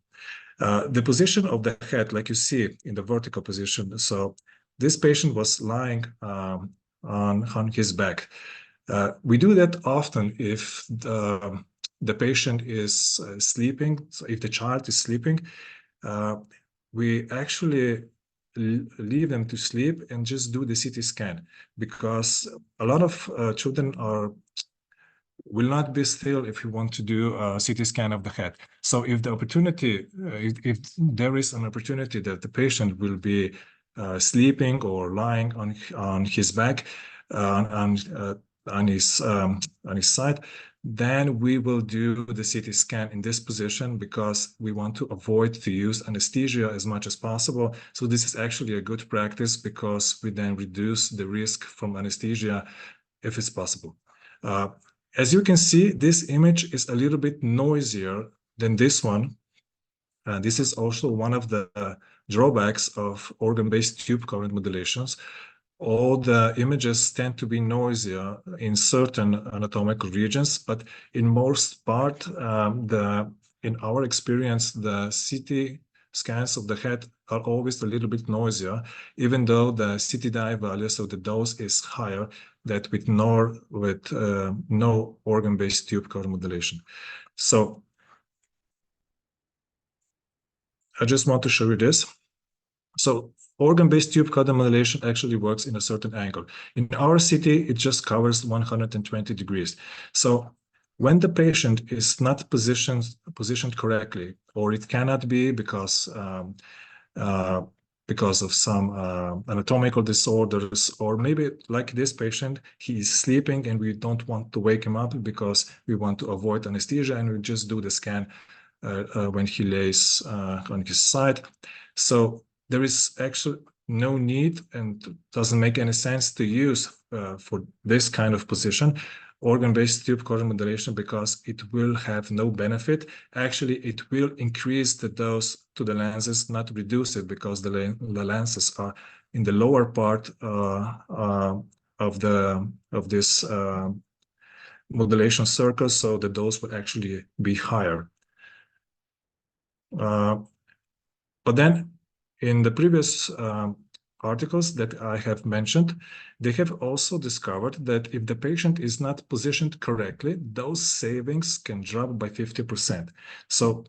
The position of the head, like you see in the vertical position, so this patient was lying on his back. We do that often if the patient is sleeping. So if the child is sleeping, we actually leave them to sleep and just do the CT scan, because a lot of children will not be still if you want to do a CT scan of the head. So if the opportunity, if there is an opportunity that the patient will be sleeping or lying on his back, on his side, then we will do the CT scan in this position, because we want to avoid to use anesthesia as much as possible. So this is actually a good practice, because we then reduce the risk from anesthesia if it's possible. As you can see, this image is a little bit noisier than this one. This is also one of the drawbacks of organ-based tube current modulations. All the images tend to be noisier in certain anatomical regions, but in most part, in our experience, the CT scans of the head are always a little bit noisier, even though the CT value, so the dose is higher than with no organ-based tube current modulation. So I just want to show you this. So organ-based tube current modulation actually works in a certain angle. In our CT, it just covers 120 degrees. So when the patient is not positioned correctly, or it cannot be because of some anatomical disorders, or maybe like this patient, he is sleeping and we don't want to wake him up because we want to avoid anesthesia, and we just do the scan when he lays on his side. So there is actually no need, and doesn't make any sense to use for this kind of position organ-based tube current modulation because it will have no benefit. Actually, it will increase the dose to the lenses, not reduce it, because the lenses are in the lower part of this modulation circle, so the dose would actually be higher. But then in the previous articles that I have mentioned, they have also discovered that if the patient is not positioned correctly, those savings can drop by 50%. So,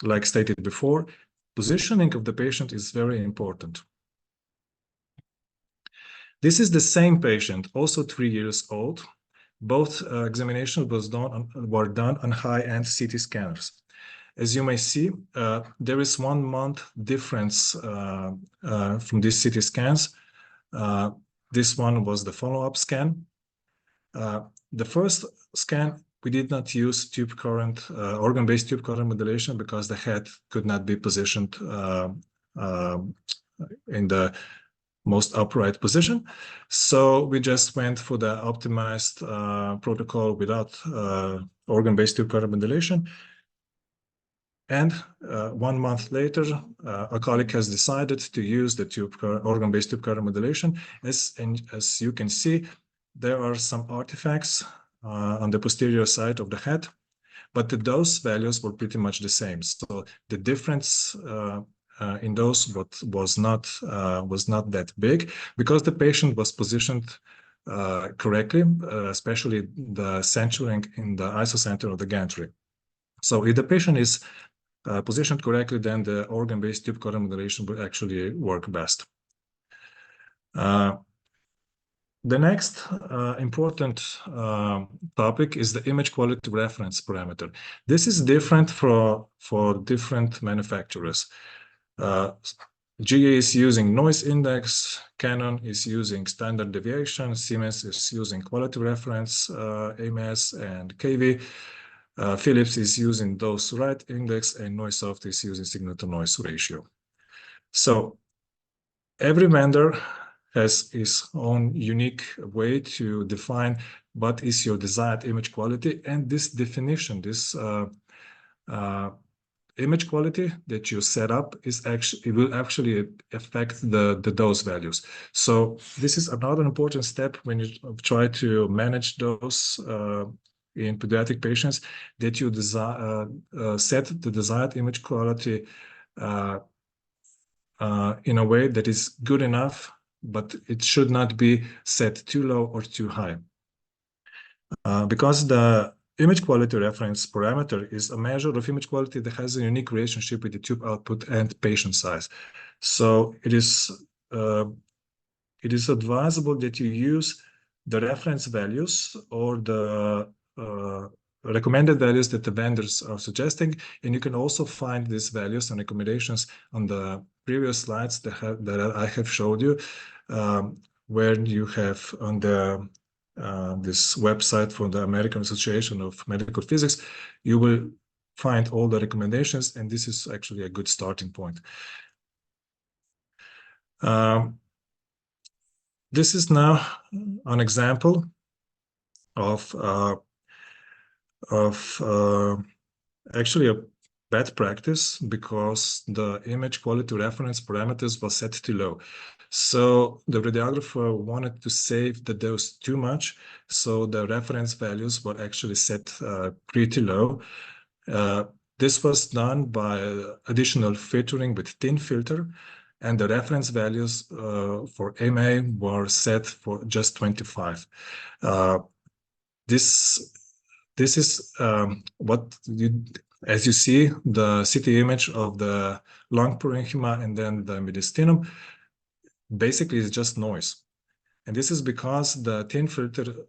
like stated before, positioning of the patient is very important. This is the same patient, also 3 years old. Both examinations were done on high-end CT scanners. As you may see, there is 1 month difference from these CT scans. This one was the follow-up scan. The first scan, we did not use tube current, organ-based tube current modulation because the head could not be positioned in the most upright position. So we just went for the optimized protocol without organ-based tube current modulation. And 1 month later, a colleague has decided to use the organ-based tube current modulation. As you can see, there are some artifacts on the posterior side of the head, but the dose values were pretty much the same. So the difference in dose was not that big because the patient was positioned correctly, especially the centering in the isocenter of the gantry. So if the patient is positioned correctly, then the organ-based tube current modulation will actually work best. The next important topic is the image quality reference parameter. This is different for different manufacturers. GE is using noise index, Canon is using standard deviation, Siemens is using quality reference, AMS and KV. Philips is using dose right index, and Noisoft is using signal to noise ratio. So every vendor has its own unique way to define what is your desired image quality, and this definition, this image quality that you set up is actually, it will actually affect the dose values. So this is another important step when you try to manage dose in pediatric patients, that you set the desired image quality in a way that is good enough, but it should not be set too low or too high. Because the image quality reference parameter is a measure of image quality that has a unique relationship with the tube output and patient size. So it is advisable that you use the reference values or the recommended values that the vendors are suggesting, and you can also find these values and recommendations on the previous slides that I have showed you, where you have on the this website for the American Association of Medical Physics, you will find all the recommendations, and this is actually a good starting point. This is now an example of actually a bad practice, because the image quality reference parameters was set too low. So the radiographer wanted to save the dose too much, so the reference values were actually set pretty low. This was done by additional filtering with thin filter, and the reference values for MA were set for just 25. This is what you, as you see, the CT image of the lung parenchyma and then the mediastinum basically is just noise. And this is because the thin filter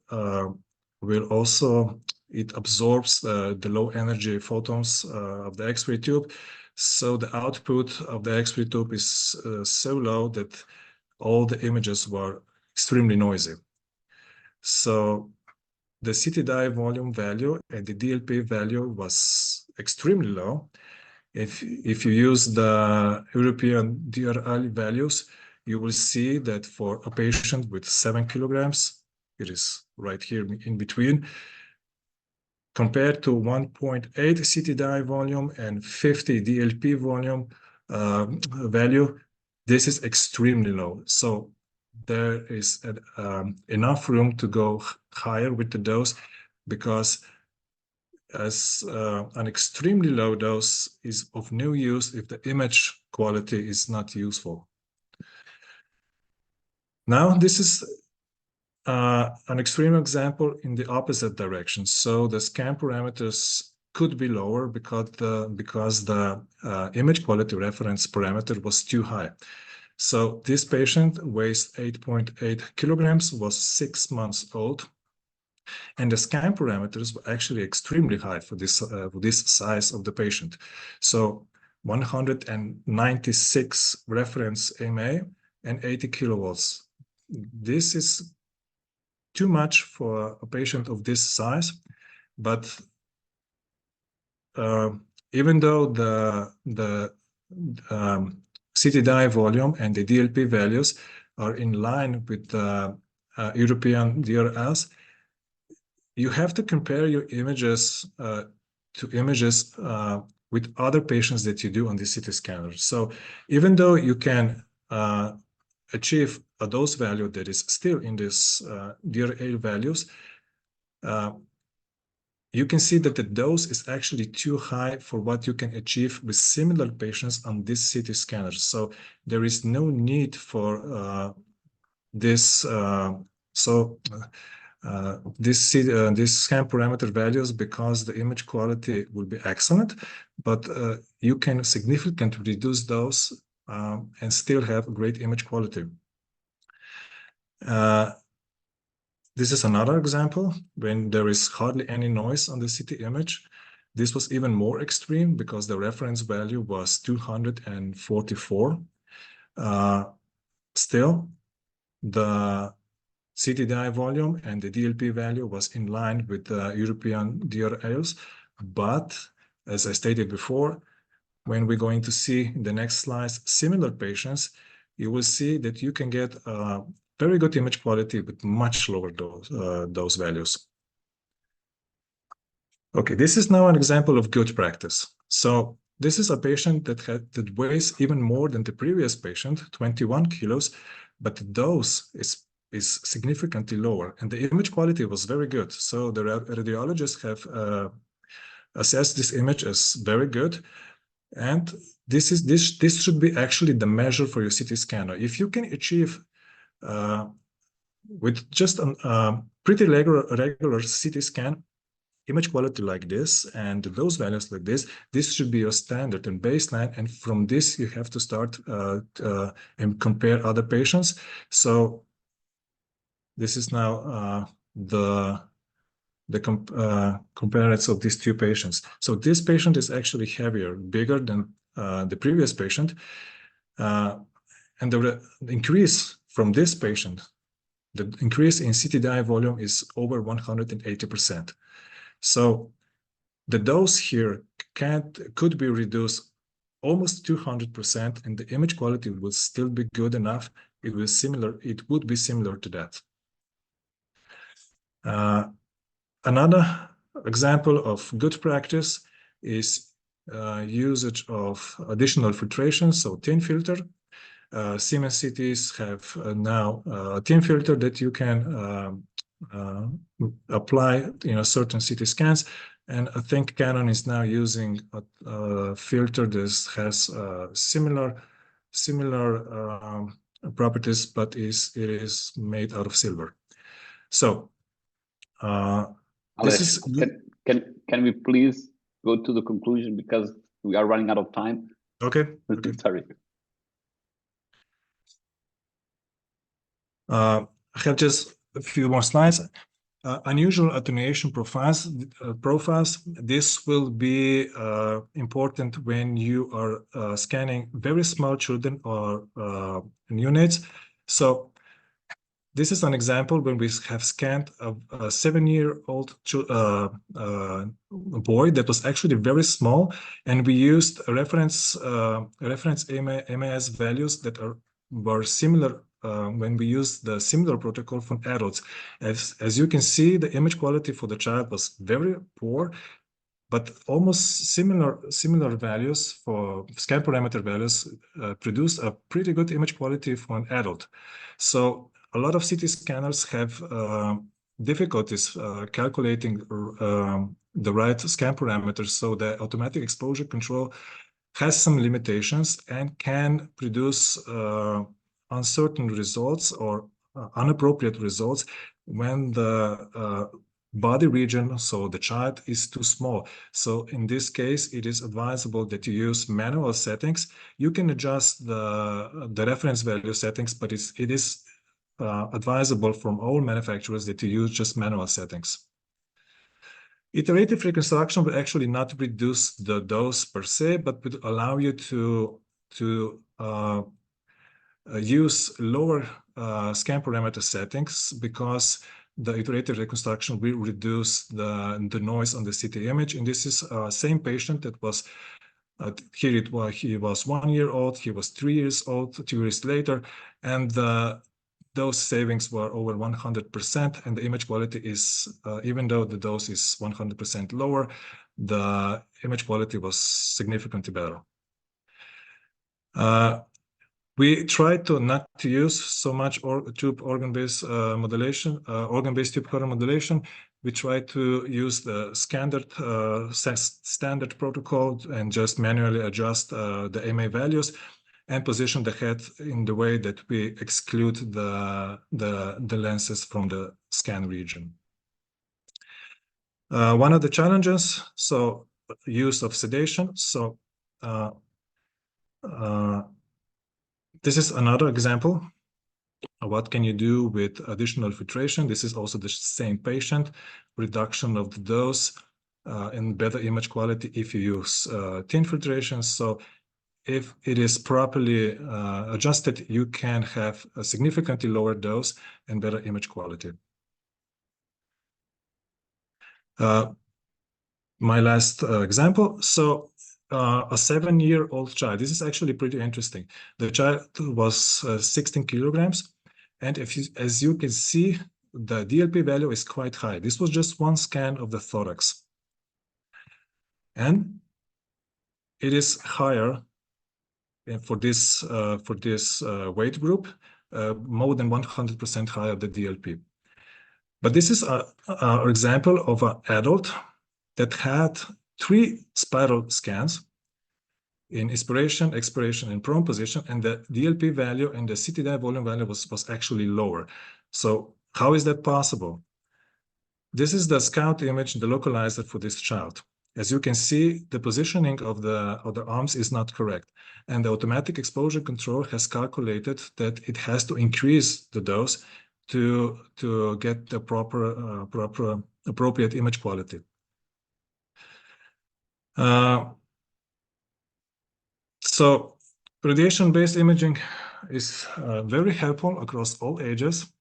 will also, it absorbs the low energy photons of the X-ray tube. So the output of the X-ray tube is so low that all the images were extremely noisy. So the CT dye volume value and the DLP value was extremely low. If you use the European DRL values, you will see that for a patient with 7 kilograms, it is right here in between, compared to 1.8 CT dye volume and 50 DLP volume value, this is extremely low. So there is enough room to go higher with the dose, because as an extremely low dose is of no use if the image quality is not useful. Now, this is an extreme example in the opposite direction. So the scan parameters could be lower because the image quality reference parameter was too high. So this patient weighs 8.8 kilograms, was 6 months old, and the scan parameters were actually extremely high for this size of the patient. So 196 reference MA and 80 kilovolts. This is too much for a patient of this size, but even though the CT dye volume and the DLP values are in line with the European DRLs, you have to compare your images to images with other patients that you do on the CT scanner. So even though you can achieve a dose value that is still in this DRL values, you can see that the dose is actually too high for what you can achieve with similar patients on this CT scanner. So there is no need for this scan parameter values, because the image quality will be excellent, but you can significantly reduce those and still have great image quality. This is another example when there is hardly any noise on the CT image. This was even more extreme because the reference value was 244. Still, the CT dye volume and the DLP value was in line with the European DRLs. But as I stated before, when we're going to see in the next slides similar patients, you will see that you can get very good image quality with much lower dose values. Okay, this is now an example of good practice. So this is a patient that weighs even more than the previous patient, 21 kilos, but the dose is significantly lower, and the image quality was very good. So the radiologists have assessed this image as very good, and this should be actually the measure for your CT scanner. If you can achieve with just a pretty regular CT scan image quality like this and those values like this should be your standard and baseline, and from this you have to start and compare other patients. So this is now the comparison of these two patients. So this patient is actually heavier, bigger than the previous patient, and the increase from this patient, the increase in CT dye volume is over 180%. So the dose here could be reduced almost 200%, and the image quality will still be good enough. It would be similar to that. Another example of good practice is usage of additional filtration, so thin filter. Siemens CTs have now a thin filter that you can apply in certain CT scans, and I think Canon is now using a filter that has similar properties, but it is made out of silver. So Alex, can we please go to the conclusion, because we are running out of time? Okay. Sorry. I have just a few more slides. Unusual attenuation profiles. This will be important when you are scanning very small children or neonates. So this is an example when we have scanned a 7-year-old boy that was actually very small, and we used reference MAS values that were similar when we use the similar protocol for adults. As you can see, the image quality for the child was very poor, but almost similar values for scan parameter values produce a pretty good image quality for an adult. So a lot of CT scanners have difficulties calculating the right scan parameters. So the automatic exposure control has some limitations and can produce uncertain results or inappropriate results when the body region, so the child, is too small. So in this case, it is advisable that you use manual settings. You can adjust the reference value settings, but it is advisable from all manufacturers that you use just manual settings. Iterative reconstruction will actually not reduce the dose per se, but would allow you to use lower scan parameter settings, because the iterative reconstruction will reduce the noise on the CT image. And this is same patient that was here. He was 1 year old, he was 3 years old 2 years later, and those savings were over 100%, and the image quality is, even though the dose is 100% lower, the image quality was significantly better. We try to not to use so much tube organ-based modulation, organ-based tube current modulation. We try to use the standard protocol and just manually adjust the MA values and position the head in the way that we exclude the lenses from the scan region. One of the challenges, so use of sedation. So this is another example of what can you do with additional filtration. This is also the same patient, reduction of the dose and better image quality if you use thin filtration. So if it is properly adjusted, you can have a significantly lower dose and better image quality. My last example. So a 7-year-old child. This is actually pretty interesting. The child was 16 kilograms. And as you can see, the DLP value is quite high. This was just one scan of the thorax. And it is higher for this weight group, more than 100% higher than DLP. But this is an example of an adult that had 3 spiral scans in inspiration, expiration, and prone position, and the DLP value and the CT dye volume value was actually lower. So how is that possible? This is the scout image, the localizer for this child. As you can see, the positioning of the arms is not correct, and the automatic exposure control has calculated that it has to increase the dose to get the appropriate image quality. So radiation-based imaging is very helpful across all ages,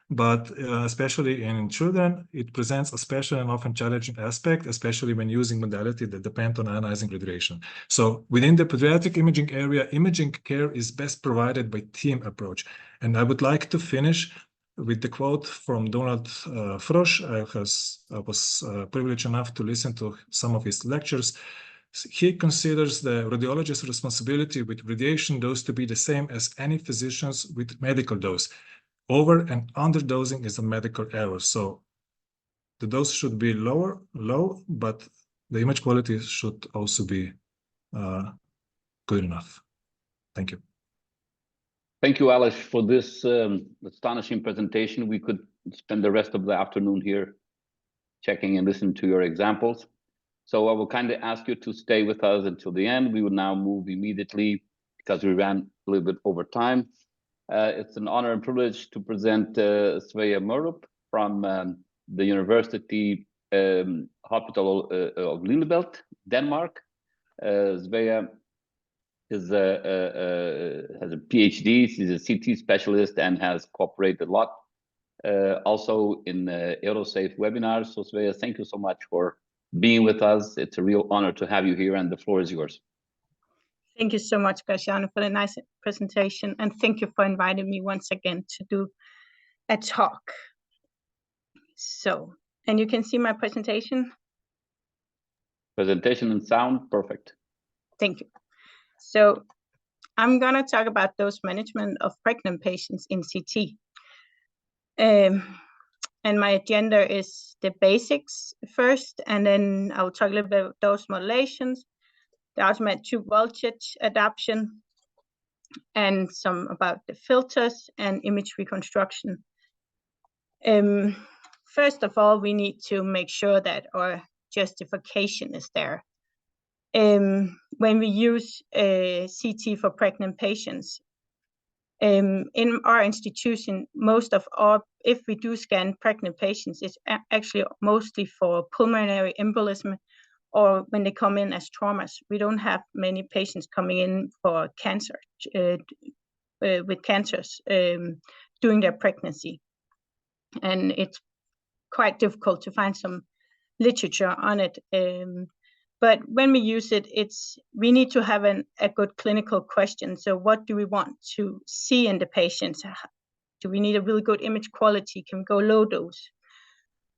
but especially in children, it presents a special and often challenging aspect, especially when using modality that depend on ionizing radiation. So within the pediatric imaging area, imaging care is best provided by team approach. And I would like to finish with the quote from Donald Frosch. I was privileged enough to listen to some of his lectures. He considers the radiologist's responsibility with radiation dose to be the same as any physician's with medical dose. Over and underdosing is a medical error. So the dose should be low, but the image quality should also be good enough. Thank you. Thank you, Aleš, for this astonishing presentation. We could spend the rest of the afternoon here checking and listening to your examples. So I will kindly ask you to stay with us until the end. We will now move immediately, because we ran a little bit over time. It's an honor and privilege to present Svea Mørup from the University Hospital of Lillebælt, Denmark. Svea has a PhD. She's a CT specialist and has cooperated a lot also in Aerosafe webinars. So Svea, thank you so much for being with us. It's a real honor to have you here, and the floor is yours. Thank you so much, Graciano, for the nice presentation. And thank you for inviting me once again to do a talk. So, and you can see my presentation. Presentation and sound, perfect. Thank you. So I'm going to talk about dose management of pregnant patients in CT. And my agenda is the basics first, and then I'll talk a little bit about dose modulations, the automatic tube voltage adaptation, and some about the filters and image reconstruction. First of all, we need to make sure that our justification is there. When we use CT for pregnant patients, in our institution, most of our, if we do scan pregnant patients, it's actually mostly for pulmonary embolism or when they come in as traumas. We don't have many patients coming in for cancer, with cancers during their pregnancy. And it's quite difficult to find some literature on it. But when we use it, we need to have a good clinical question. So what do we want to see in the patients? Do we need a really good image quality? Can we go low dose?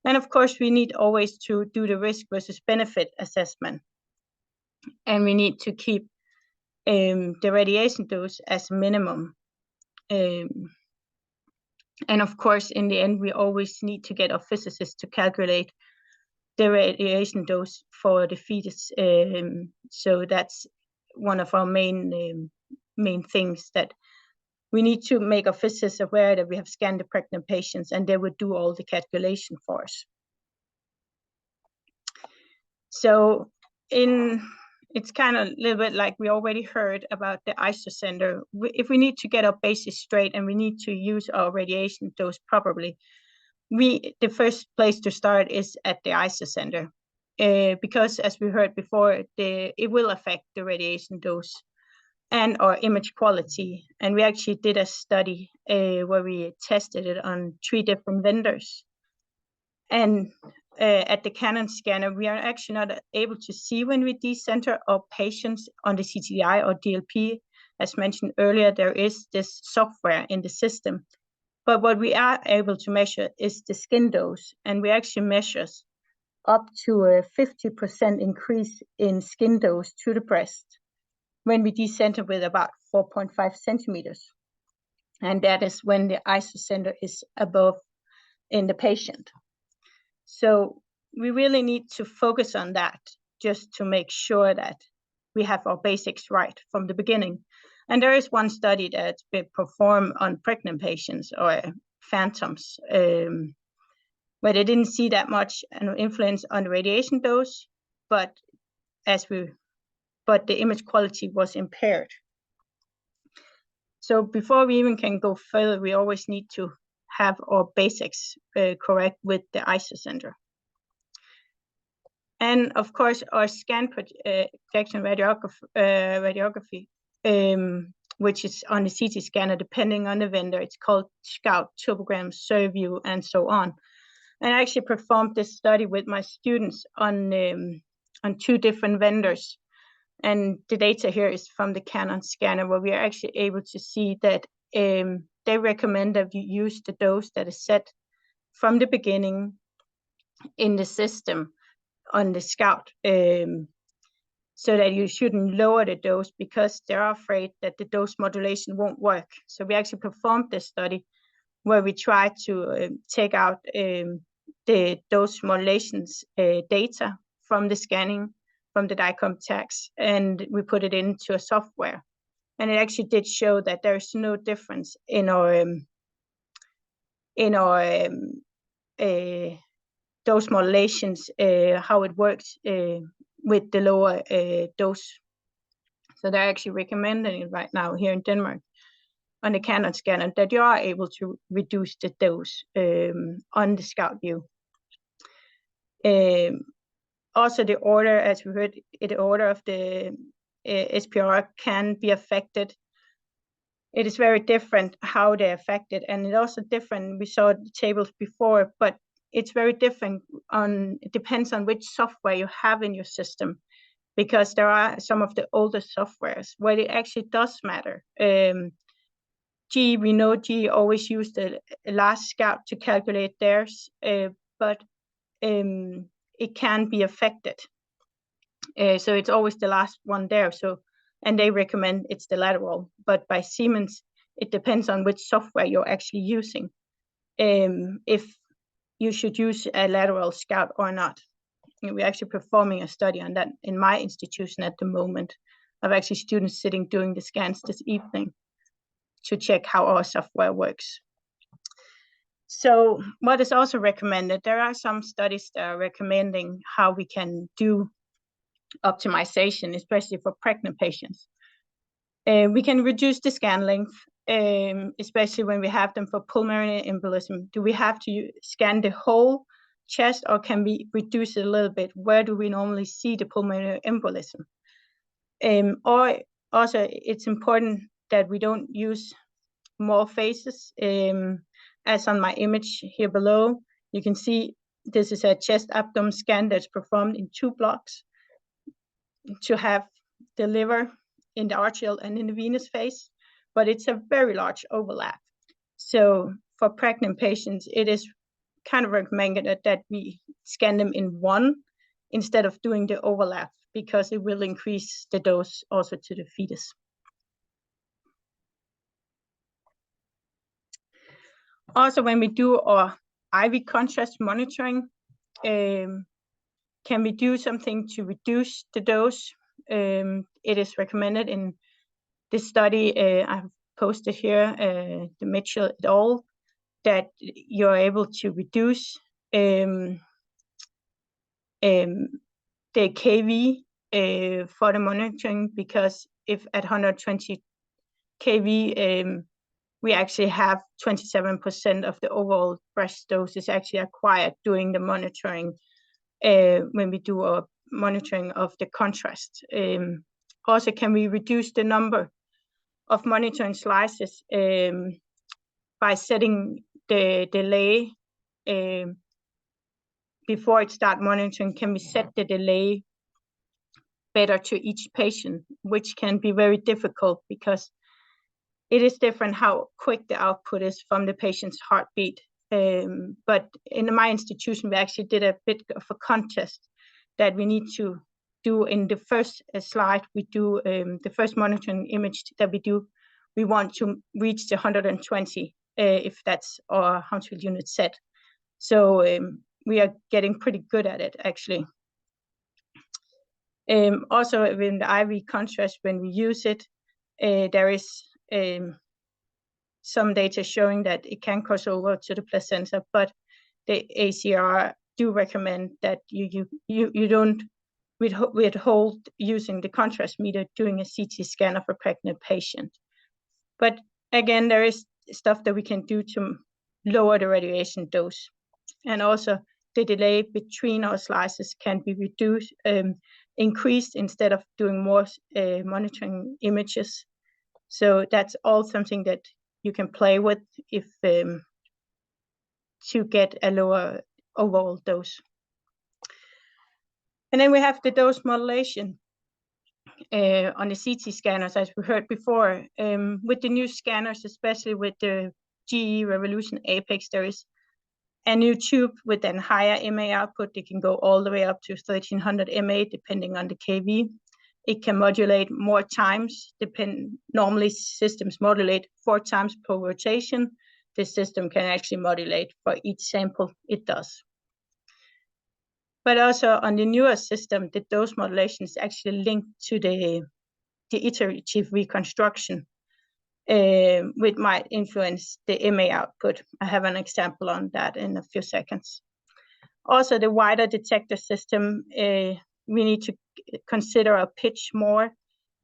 And of course, we need always to do the risk versus benefit assessment. And we need to keep the radiation dose as minimum. And of course, in the end, we always need to get our physicists to calculate the radiation dose for the fetus. So that's one of our main things, that we need to make our physicists aware that we have scanned the pregnant patients, and they would do all the calculation for us. So it's kind of a little bit like we already heard about the isocenter. If we need to get our bases straight and we need to use our radiation dose properly, the first place to start is at the isocenter, because as we heard before, it will affect the radiation dose and our image quality. And we actually did a study where we tested it on 3 different vendors. And at the Canon scanner, we are actually not able to see when we decenter our patients on the CTI or DLP. As mentioned earlier, there is this software in the system. But what we are able to measure is the skin dose, and we actually measure up to a 50% increase in skin dose to the breast when we decenter with about 4.5 centimeters. And that is when the isocenter is above in the patient. So we really need to focus on that just to make sure that we have our basics right from the beginning. And there is one study that's been performed on pregnant patients or phantoms, where they didn't see that much influence on the radiation dose, but the image quality was impaired. So before we even can go further, we always need to have our basics correct with the isocenter. And of course, our scan projection radiography, which is on the CT scanner, depending on the vendor, it's called Scout, Turbogram, Surview, and so on. And I actually performed this study with my students on 2 different vendors. And the data here is from the Canon scanner, where we are actually able to see that they recommend that you use the dose that is set from the beginning in the system on the Scout, so that you shouldn't lower the dose because they're afraid that the dose modulation won't work. So we actually performed this study where we tried to take out the dose modulations data from the scanning, from the DICOM tags, and we put it into a software. And it actually did show that there's no difference in our dose modulations, how it works with the lower dose. So they're actually recommending it right now here in Denmark on the Canon scanner, that you are able to reduce the dose on the Scout view. Also, the order, as we heard, the order of the SPR can be affected. It is very different how they're affected, and it's also different. We saw the tables before, but it's very different it depends on which software you have in your system, because there are some of the older softwares where it actually does matter. We know GE always used the last scout to calculate theirs, but it can be affected. So it's always the last one there. So, and they recommend it's the lateral, but by Siemens, it depends on which software you're actually using, if you should use a lateral scout or not. And we're actually performing a study on that in my institution at the moment, of actually students sitting doing the scans this evening to check how our software works. So what is also recommended, there are some studies that are recommending how we can do optimization, especially for pregnant patients. We can reduce the scan length, especially when we have them for pulmonary embolism. Do we have to scan the whole chest, or can we reduce it a little bit? Where do we normally see the pulmonary embolism? Or also, it's important that we don't use more phases. As on my image here below, you can see this is a chest abdomen scan that's performed in 2 blocks to have the liver in the arterial and in the venous phase, but it's a very large overlap. So for pregnant patients, it is kind of recommended that we scan them in one instead of doing the overlap, because it will increase the dose also to the fetus. Also, when we do our IV contrast monitoring, can we do something to reduce the dose? It is recommended in this study I've posted here, the Mitchell et al., that you're able to reduce the kV for the monitoring, because if at 120 kV, we actually have 27% of the overall breast dose is actually acquired during the monitoring when we do our monitoring of the contrast. Also, can we reduce the number of monitoring slices by setting the delay before it starts monitoring? Can we set the delay better to each patient, which can be very difficult because it is different how quick the output is from the patient's heartbeat. But in my institution, we actually did a bit of a contest that we need to do in the first slide. We do the first monitoring image that we do. We want to reach the 120 if that's our Hounsfield unit set. So we are getting pretty good at it, actually. Also, in the IV contrast, when we use it, there is some data showing that it can cross over to the placenta, but the ACR do recommend that you don't withhold using the contrast meter doing a CT scan of a pregnant patient. But again, there is stuff that we can do to lower the radiation dose. And also the delay between our slices can be reduced, increased instead of doing more monitoring images. So that's all something that you can play with if to get a lower overall dose. And then we have the dose modulation on the CT scanners, as we heard before. With the new scanners, especially with the GE Revolution Apex, there is a new tube with a higher MA output. It can go all the way up to 1300 MA, depending on the kV. It can modulate more times. Normally, systems modulate 4 times per rotation. This system can actually modulate for each sample it does. But also on the newer system, the dose modulation is actually linked to the iterative reconstruction, which might influence the MA output. I have an example on that in a few seconds. Also, the wider detector system, we need to consider a pitch more.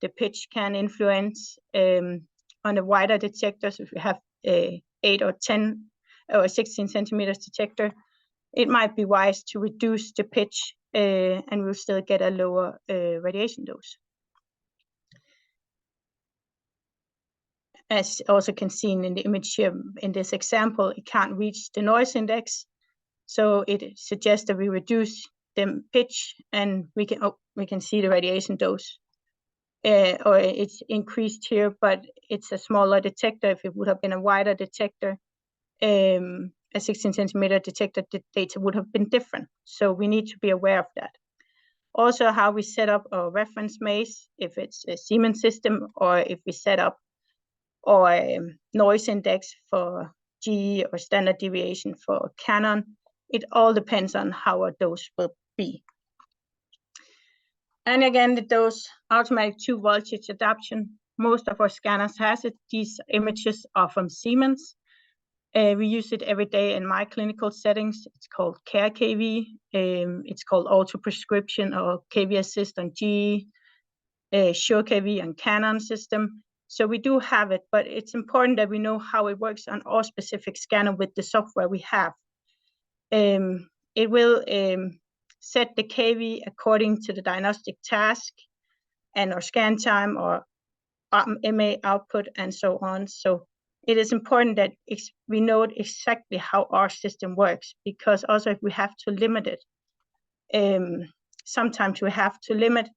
The pitch can influence on the wider detectors. If we have a 8 or 10 or 16 centimeters detector, it might be wise to reduce the pitch and we'll still get a lower radiation dose. As also can see in the image here, in this example, it can't reach the noise index. So it suggests that we reduce the pitch, and we can see the radiation dose. Or it's increased here, but it's a smaller detector. If it would have been a wider detector, a 16 centimeter detector, the data would have been different. So we need to be aware of that. Also, how we set up our reference maze, if it's a Siemens system, or if we set up our noise index for GE or standard deviation for Canon, it all depends on how our dose will be. And again, the dose automatic 2 voltage adaptation, most of our scanners has it. These images are from Siemens. We use it every day in my clinical settings. It's called Care KV. It's called Auto Prescription or KV Assist on GE, Sure KV on Canon system. So we do have it, but it's important that we know how it works on our specific scanner with the software we have. It will set the KV according to the diagnostic task and our scan time or MA output and so on. So it is important that we know exactly how our system works, because also if we have to limit it, sometimes we have to limit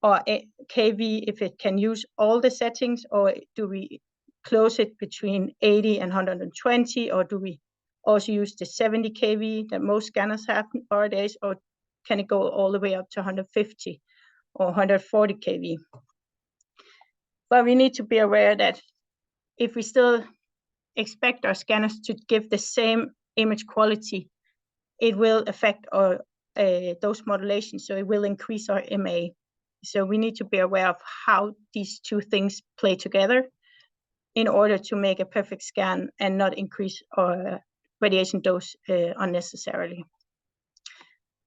our KV if it can use all the settings, or do we close it between 80 and 120, or do we also use the 70 kV that most scanners have nowadays, or can it go all the way up to 150 or 140 kV? But we need to be aware that if we still expect our scanners to give the same image quality, it will affect our dose modulation, so it will increase our MA. So we need to be aware of how these two things play together in order to make a perfect scan and not increase our radiation dose unnecessarily.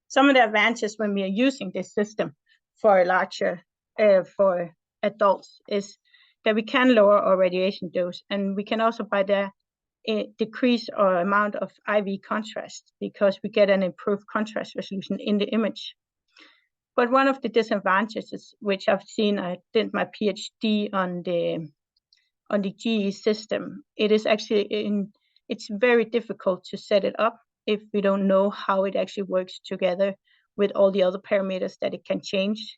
Some of the advantages when we are using this system for larger, for adults, is that we can lower our radiation dose, and we can also by that decrease our amount of IV contrast, because we get an improved contrast resolution in the image. But one of the disadvantages, which I've seen, I did my PhD on the GE system, it is actually it's very difficult to set it up if we don't know how it actually works together with all the other parameters that it can change.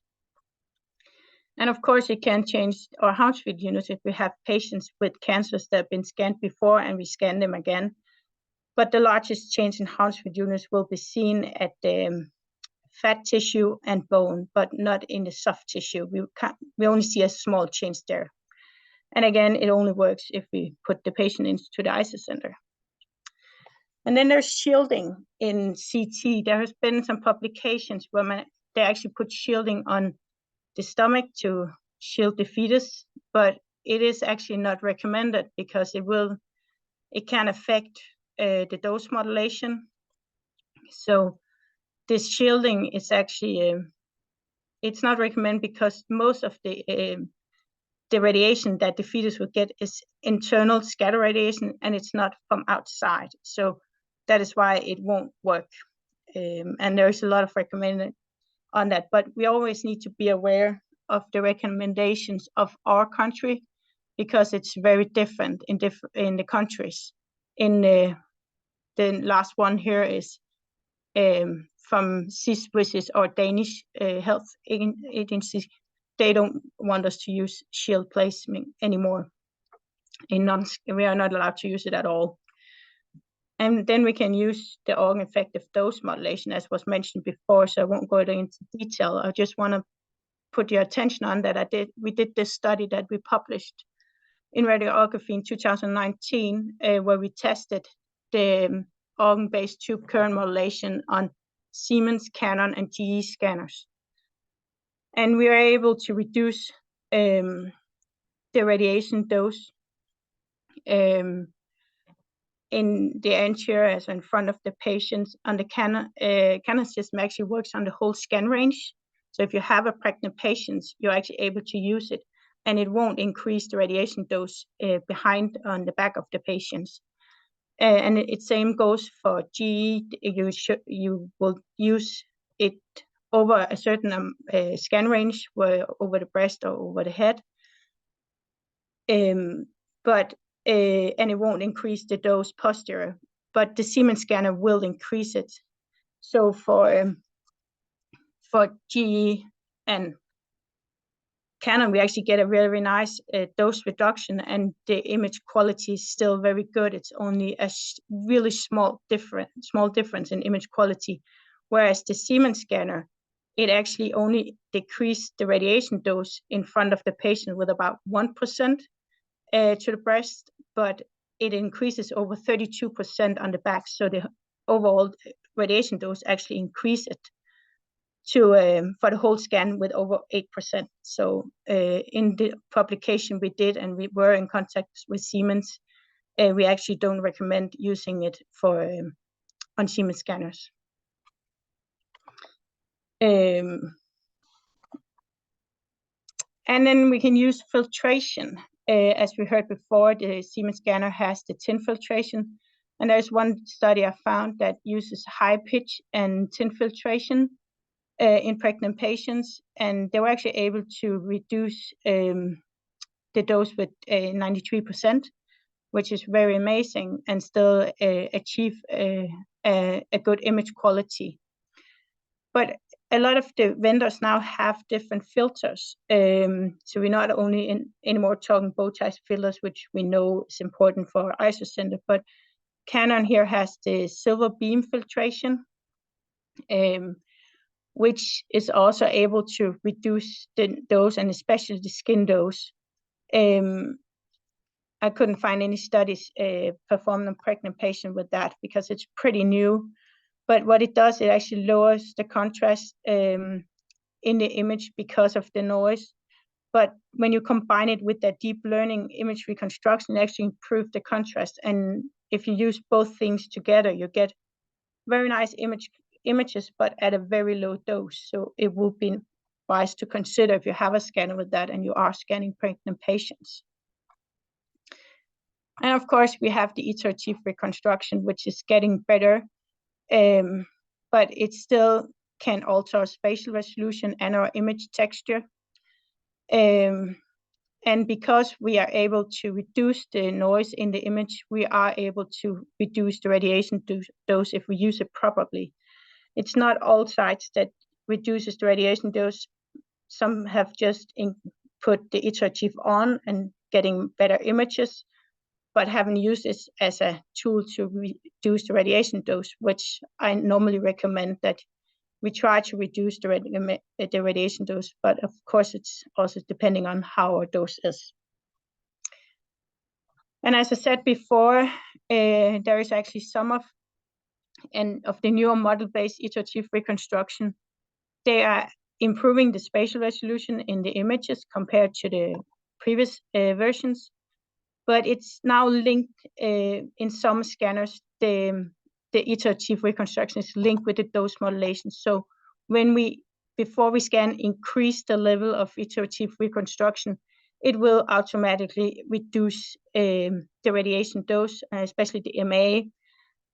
And of course, it can change our Hounsfield units if we have patients with cancers that have been scanned before and we scan them again. But the largest change in Hounsfield units will be seen at the fat tissue and bone, but not in the soft tissue. We only see a small change there. And again, it only works if we put the patient into the isocenter. And then there's shielding in CT. There has been some publications where they actually put shielding on the stomach to shield the fetus, but it is actually not recommended because it can affect the dose modulation. So this shielding is actually it's not recommended because most of the radiation that the fetus will get is internal scatter radiation, and it's not from outside. So that is why it won't work. And there's a lot of recommended on that, but we always need to be aware of the recommendations of our country, because it's very different in the countries. In the last one here is from CIS, which is our Danish health agency. They don't want us to use shield placement anymore. We are not allowed to use it at all. And then we can use the organ effective dose modulation, as was mentioned before, so I won't go into detail. I just want to put your attention on that. We did this study that we published in radiography in 2019, where we tested the organ-based tube current modulation on Siemens, Canon, and GE scanners. And we were able to reduce the radiation dose in the anterior, as in front of the patients. On the Canon system actually works on the whole scan range. So if you have a pregnant patient, you're actually able to use it, and it won't increase the radiation dose behind on the back of the patients. And it same goes for GE. You will use it over a certain scan range, where over the breast or over the head. And it won't increase the dose posterior, but the Siemens scanner will increase it. So for for GE and Canon, we actually get a very nice dose reduction, and the image quality is still very good. It's only a really small difference in image quality, whereas the Siemens scanner, it actually only decreased the radiation dose in front of the patient with about 1% to the breast, but it increases over 32% on the back. So the overall radiation dose actually increased it for the whole scan with over 8%. So in the publication we did, and we were in contact with Siemens, we actually don't recommend using it for on Siemens scanners. And then we can use filtration. As we heard before, the Siemens scanner has the tin filtration, and there's one study I found that uses high pitch and tin filtration in pregnant patients, and they were actually able to reduce the dose with 93%, which is very amazing, and still achieve a good image quality. But a lot of the vendors now have different filters, so we're not only anymore talking bow tie filters, which we know is important for IsoCenter, but Canon here has the silver beam filtration, which is also able to reduce the dose, and especially the skin dose. I couldn't find any studies performed on pregnant patients with that because it's pretty new. But what it does, it actually lowers the contrast in the image because of the noise. But when you combine it with that deep learning image reconstruction, it actually improves the contrast. And if you use both things together, you get very nice images, but at a very low dose. So it would be wise to consider if you have a scanner with that and you are scanning pregnant patients. And of course, we have the iterative reconstruction, which is getting better, but it still can alter our spatial resolution and our image texture. And because we are able to reduce the noise in the image, we are able to reduce the radiation dose if we use it properly. It's not all sites that reduces the radiation dose. Some have just put the iterative on and getting better images, but haven't used this as a tool to reduce the radiation dose, which I normally recommend that we try to reduce the radiation dose, but of course it's also depending on how our dose is. And as I said before, there is actually some of the newer model-based iterative reconstruction. They are improving the spatial resolution in the images compared to the previous versions, but it's now linked in some scanners. The iterative reconstruction is linked with the dose modulation. So before we scan, increase the level of iterative reconstruction, it will automatically reduce the radiation dose, especially the MA.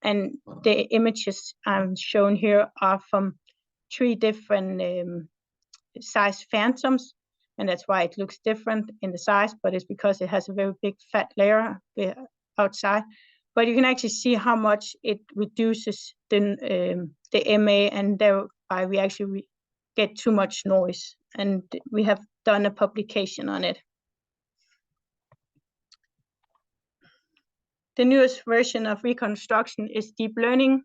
And the images I'm shown here are from 3 different size phantoms, and that's why it looks different in the size, but it's because it has a very big fat layer outside. But you can actually see how much it reduces the MA, and thereby we actually get too much noise. And we have done a publication on it. The newest version of reconstruction is deep learning.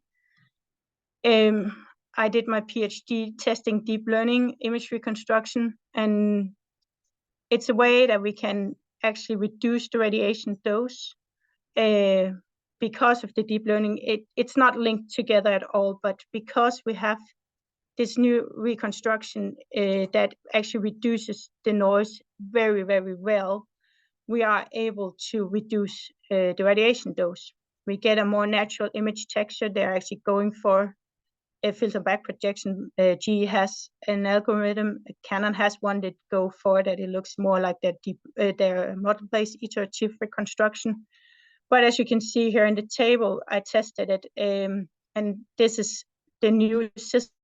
I did my PhD testing deep learning image reconstruction, and it's a way that we can actually reduce the radiation dose. Because of the deep learning, it's not linked together at all, but because we have this new reconstruction that actually reduces the noise very, very well, we are able to reduce the radiation dose. We get a more natural image texture. They're actually going for a filter back projection. GE has an algorithm. Canon has one that go for that. It looks more like their model-based iterative reconstruction. But as you can see here in the table, I tested it, and this is the new system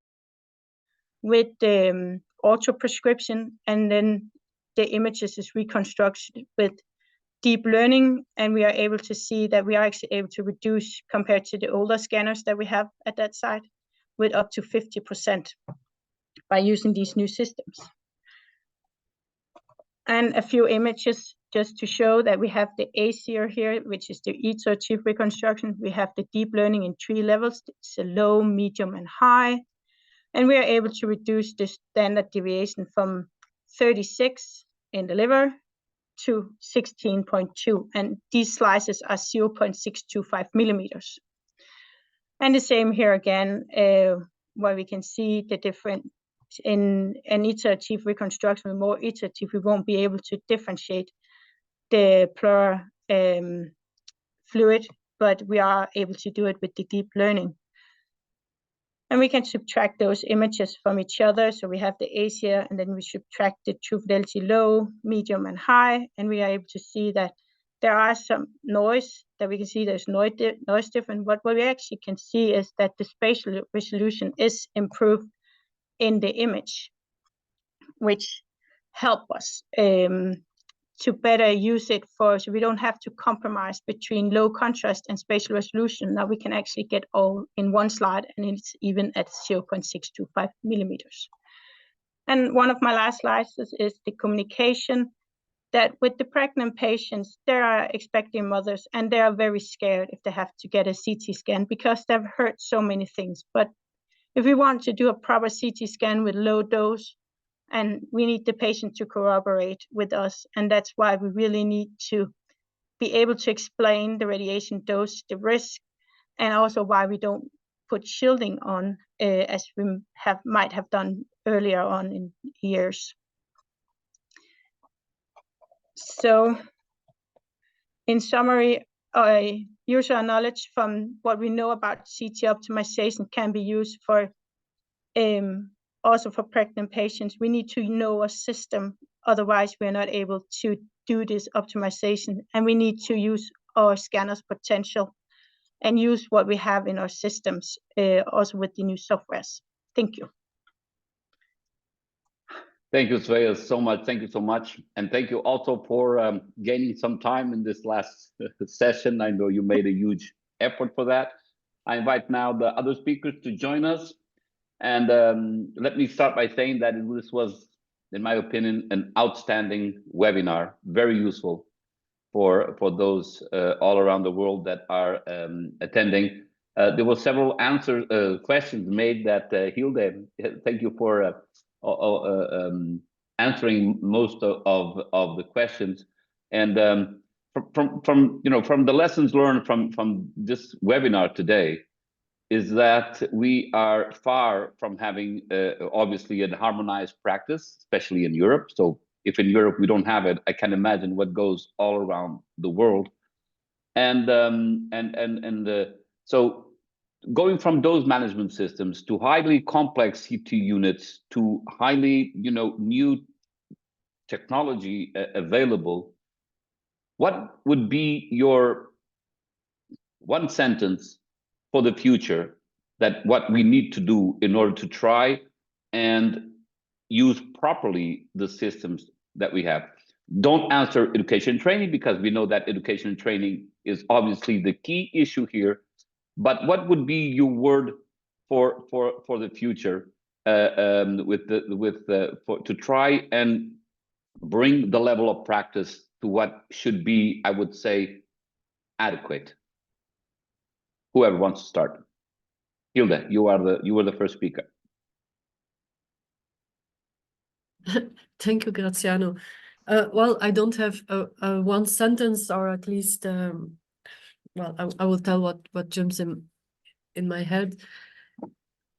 with the auto prescription, and then the images is reconstructed with deep learning, and we are able to see that we are actually able to reduce compared to the older scanners that we have at that site with up to 50%. by using these new systems. And a few images just to show that we have the ACR here, which is the iterative reconstruction. We have the deep learning in 3 levels. It's a low, medium, and high. And we are able to reduce the standard deviation from 36 in the liver to 16.2. And these slices are 0.625 millimeters. And the same here again, where we can see the different in an iterative reconstruction, more iterative, we won't be able to differentiate the pleural fluid, but we are able to do it with the deep learning. And we can subtract those images from each other. So we have the ACR, and then we subtract the true fidelity low, medium, and high. And we are able to see that there are some noise, that we can see there's noise different. But what we actually can see is that the spatial resolution is improved in the image, which help us to better use it so we don't have to compromise between low contrast and spatial resolution. Now we can actually get all in one slide, and it's even at 0.625 millimeters. And one of my last slides is the communication, that with the pregnant patients, there are expecting mothers, and they are very scared if they have to get a CT scan because they've heard so many things. But if we want to do a proper CT scan with low dose, and we need the patient to corroborate with us. And that's why we really need to be able to explain the radiation dose, the risk, and also why we don't put shielding on as we might have done earlier on in years. So in summary, user knowledge from what we know about CT optimization can be used for also for pregnant patients. We need to know a system, otherwise we're not able to do this optimization, and we need to use our scanner's potential and use what we have in our systems, also with the new softwares. Thank you. Thank you, Svea, so much. Thank you so much. And thank you also for gaining some time in this last session. I know you made a huge effort for that. I invite now the other speakers to join us. And let me start by saying that this was, in my opinion, an outstanding webinar, very useful for those all around the world that are attending. There were several questions made that Hilde, thank you for answering most of the questions. And from the lessons learned from this webinar today, is that we are far from having, obviously, a harmonized practice, especially in Europe. So if in Europe we don't have it, I can imagine what goes all around the world. And so going from those management systems to highly complex CT units to highly, new technology available, what would be your one sentence for the future, that what we need to do in order to try and use properly the systems that we have? Don't answer education and training, because we know that education and training is obviously the key issue here. But what would be your word for the future to try and bring the level of practice to what should be, I would say, adequate? Whoever wants to start. Hilde, you were the first speaker. Thank you, Graziano. Well, I don't have a one sentence, or at least, well, I will tell what jumps in my head.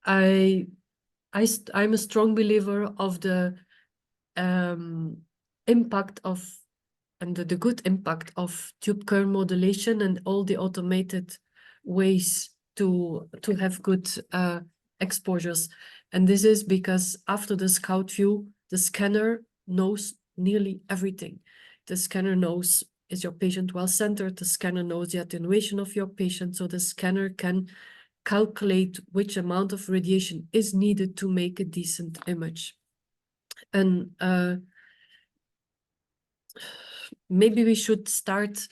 I'm a strong believer of the impact of, and the good impact of tube current modulation and all the automated ways to have good exposures. And this is because after the scout view, the scanner knows nearly everything. The scanner knows, is your patient well centered? The scanner knows the attenuation of your patient, so the scanner can calculate which amount of radiation is needed to make a decent image. And maybe we should start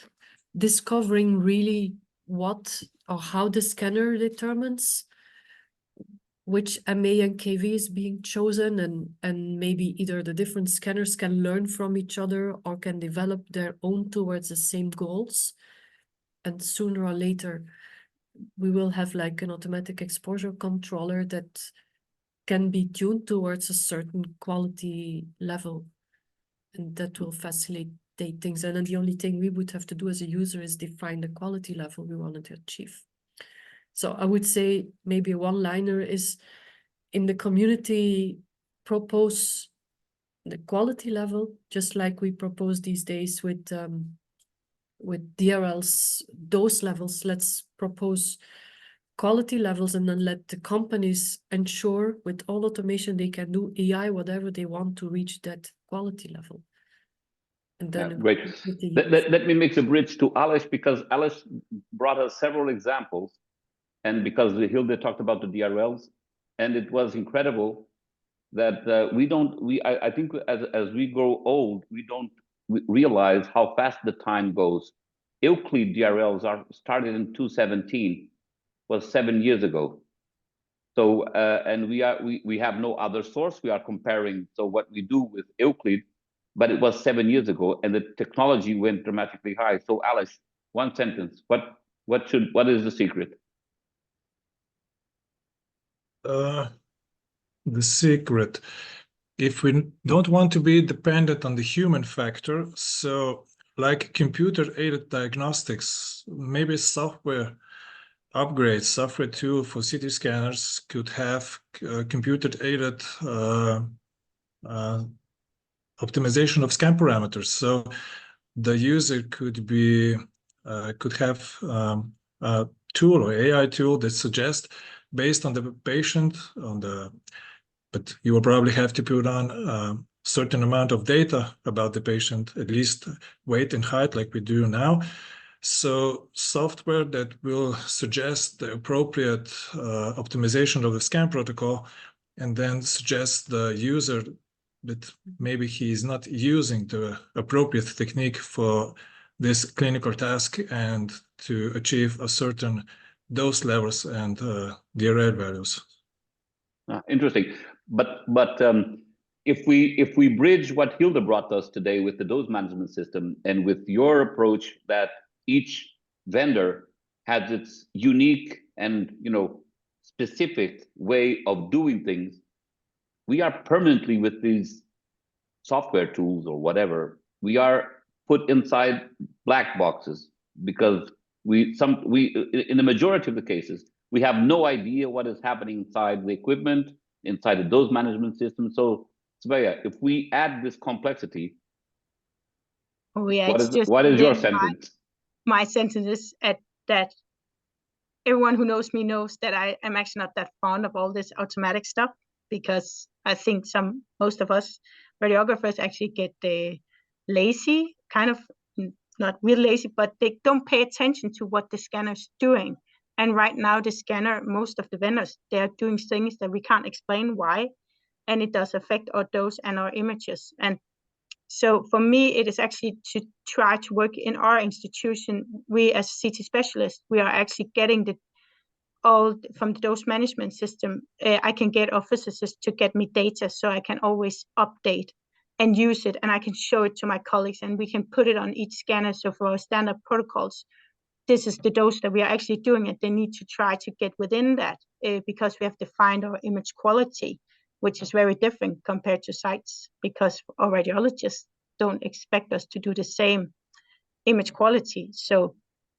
discovering really what or how the scanner determines which MA and KV is being chosen, and maybe either the different scanners can learn from each other or can develop their own towards the same goals. And sooner or later, we will have like an automatic exposure controller that can be tuned towards a certain quality level, and that will facilitate things. And then the only thing we would have to do as a user is define the quality level we wanted to achieve. So I would say maybe a one-liner is, in the community, propose the quality level, just like we propose these days with DRLs, dose levels. Let's propose quality levels, and then let the companies ensure with all automation they can do AI, whatever they want to reach that quality level. And then great. Let me make the bridge to Alice, because Alice brought us several examples, and because Hilde talked about the DRLs, and it was incredible that I think as we grow old, we don't realize how fast the time goes. Euclid DRLs started in 2017, was 7 years ago. So and we have no other source. We are comparing so what we do with Euclid, but it was 7 years ago, and the technology went dramatically high. So Alice, one sentence. What is the secret? The secret, if we don't want to be dependent on the human factor, so like computer-aided diagnostics, maybe software upgrades, software tool for CT scanners could have computer-aided optimization of scan parameters. So the user could have a tool or AI tool that suggests, based on the patient, but you will probably have to put on a certain amount of data about the patient, at least weight and height, like we do now. So software that will suggest the appropriate optimization of the scan protocol, and then suggest the user that maybe he is not using the appropriate technique for this clinical task, and to achieve a certain dose levels and DRL values. Interesting, but if we bridge what Hilde brought us today with the dose management system, and with your approach that each vendor has its unique and specific way of doing things, we are permanently with these software tools or whatever, we are put inside black boxes, because in the majority of the cases, we have no idea what is happening inside the equipment, inside the dose management system. So Svea, if we add this complexity, what is your sentence? My sentence is that everyone who knows me knows that I am actually not that fond of all this automatic stuff, because I think most of us radiographers actually get lazy, kind of, not real lazy, but they don't pay attention to what the scanner's doing. And right now, the scanner, most of the vendors, they're doing things that we can't explain why, and it does affect our dose and our images. And so for me, it is actually to try to work in our institution. We as CT specialists, we are actually getting all from the dose management system. I can get our physicists to get me data, so I can always update and use it, and I can show it to my colleagues, and we can put it on each scanner. So for our standard protocols, this is the dose that we are actually doing it. They need to try to get within that, because we have defined our image quality, which is very different compared to sites, because our radiologists don't expect us to do the same image quality. So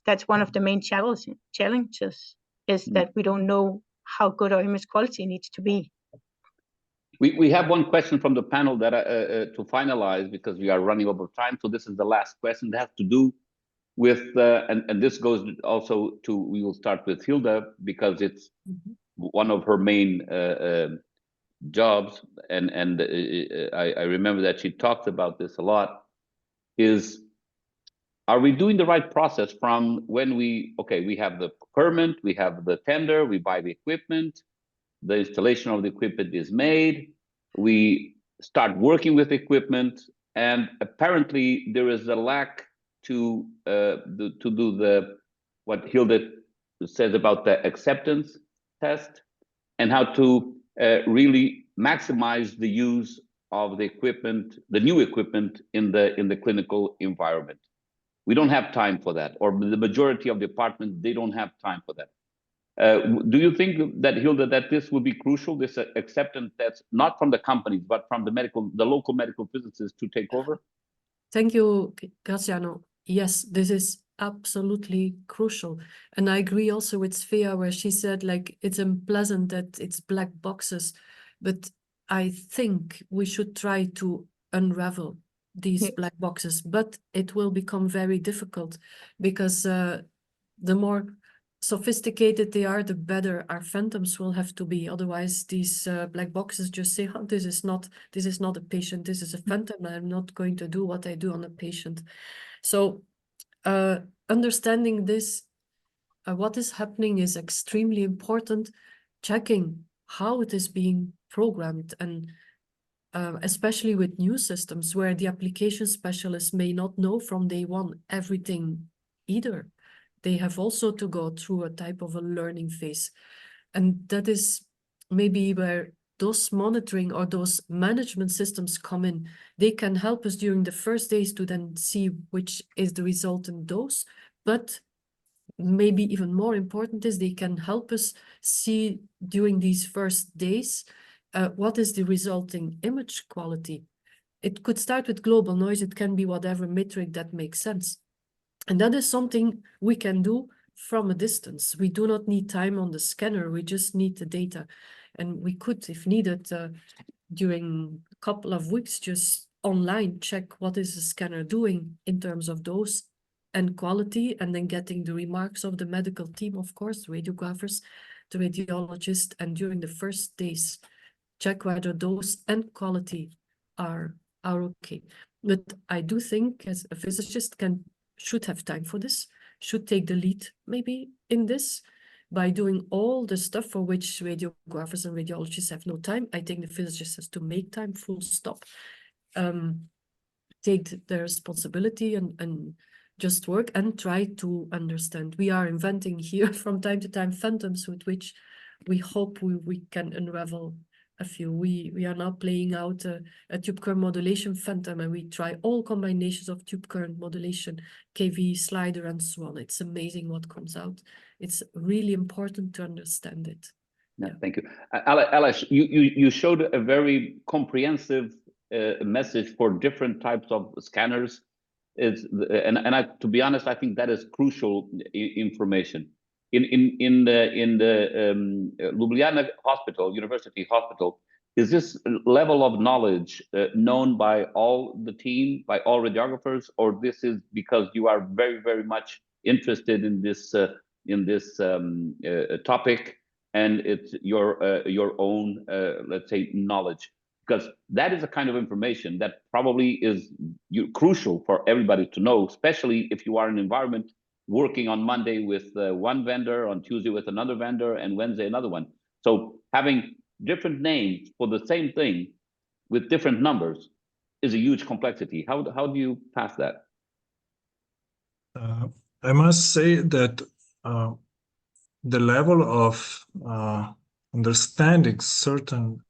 that's one of the main challenges, is that we don't know how good our image quality needs to be. We have one question from the panel that to finalize, because we are running over time. So this is the last question that has to do with, and this goes also to, we will start with Hilde, because it's one of her main jobs, and I remember that she talked about this a lot, is, are we doing the right process from when we have the procurement, we have the tender, we buy the equipment, the installation of the equipment is made, we start working with equipment, and apparently there is a lack to do what Hilde says about the acceptance test, and how to really maximize the use of the equipment, the new equipment in the clinical environment. We don't have time for that, or the majority of departments, they don't have time for that. Do you think that, Hilda, that this will be crucial, this acceptance that's not from the companies, but from the local medical physicists to take over? Thank you, Graziano. Yes, this is absolutely crucial. And I agree also with Svea, where she said, like, it's unpleasant that it's black boxes, but I think we should try to unravel these black boxes, but it will become very difficult because the more sophisticated they are, the better our phantoms will have to be. Otherwise, these black boxes just say, oh, this is not a patient, this is a phantom. I'm not going to do what I do on a patient. So understanding this, what is happening is extremely important. Checking how it is being programmed, and especially with new systems where the application specialist may not know from day one everything either. They have also to go through a type of a learning phase. And that is maybe where those monitoring or those management systems come in. They can help us during the first days to then see which is the resultant dose, but maybe even more important is they can help us see during these first days what is the resulting image quality. It could start with global noise, it can be whatever metric that makes sense. And that is something we can do from a distance. We do not need time on the scanner, we just need the data. And we could, if needed, during a couple of weeks, just online check what is the scanner doing in terms of dose and quality, and then getting the remarks of the medical team, of course, the radiographers, the radiologist, and during the first days, check whether dose and quality are okay. But I do think as a physicist should have time for this, should take the lead maybe in this, by doing all the stuff for which radiographers and radiologists have no time. I think the physicist has to make time, full stop, take the responsibility and just work and try to understand. We are inventing here from time to time phantoms with which we hope we can unravel a few. We are now playing out a tube current modulation phantom, and we try all combinations of tube current modulation, KV, slider, and so on. It's amazing what comes out. It's really important to understand it. Yeah, thank you. Alex, you showed a very comprehensive message for different types of scanners. To be honest, I think that is crucial information. In the Ljubljana Hospital, University Hospital, is this level of knowledge known by all the team, by all radiographers, or this is because you are very, very much interested in this topic, and it's your own, let's say, knowledge? Because that is a kind of information that probably is crucial for everybody to know, especially if you are in an environment working on Monday with one vendor, on Tuesday with another vendor, and Wednesday another one. So having different names for the same thing with different numbers is a huge complexity. How do you pass that? I must say that the level of understanding certain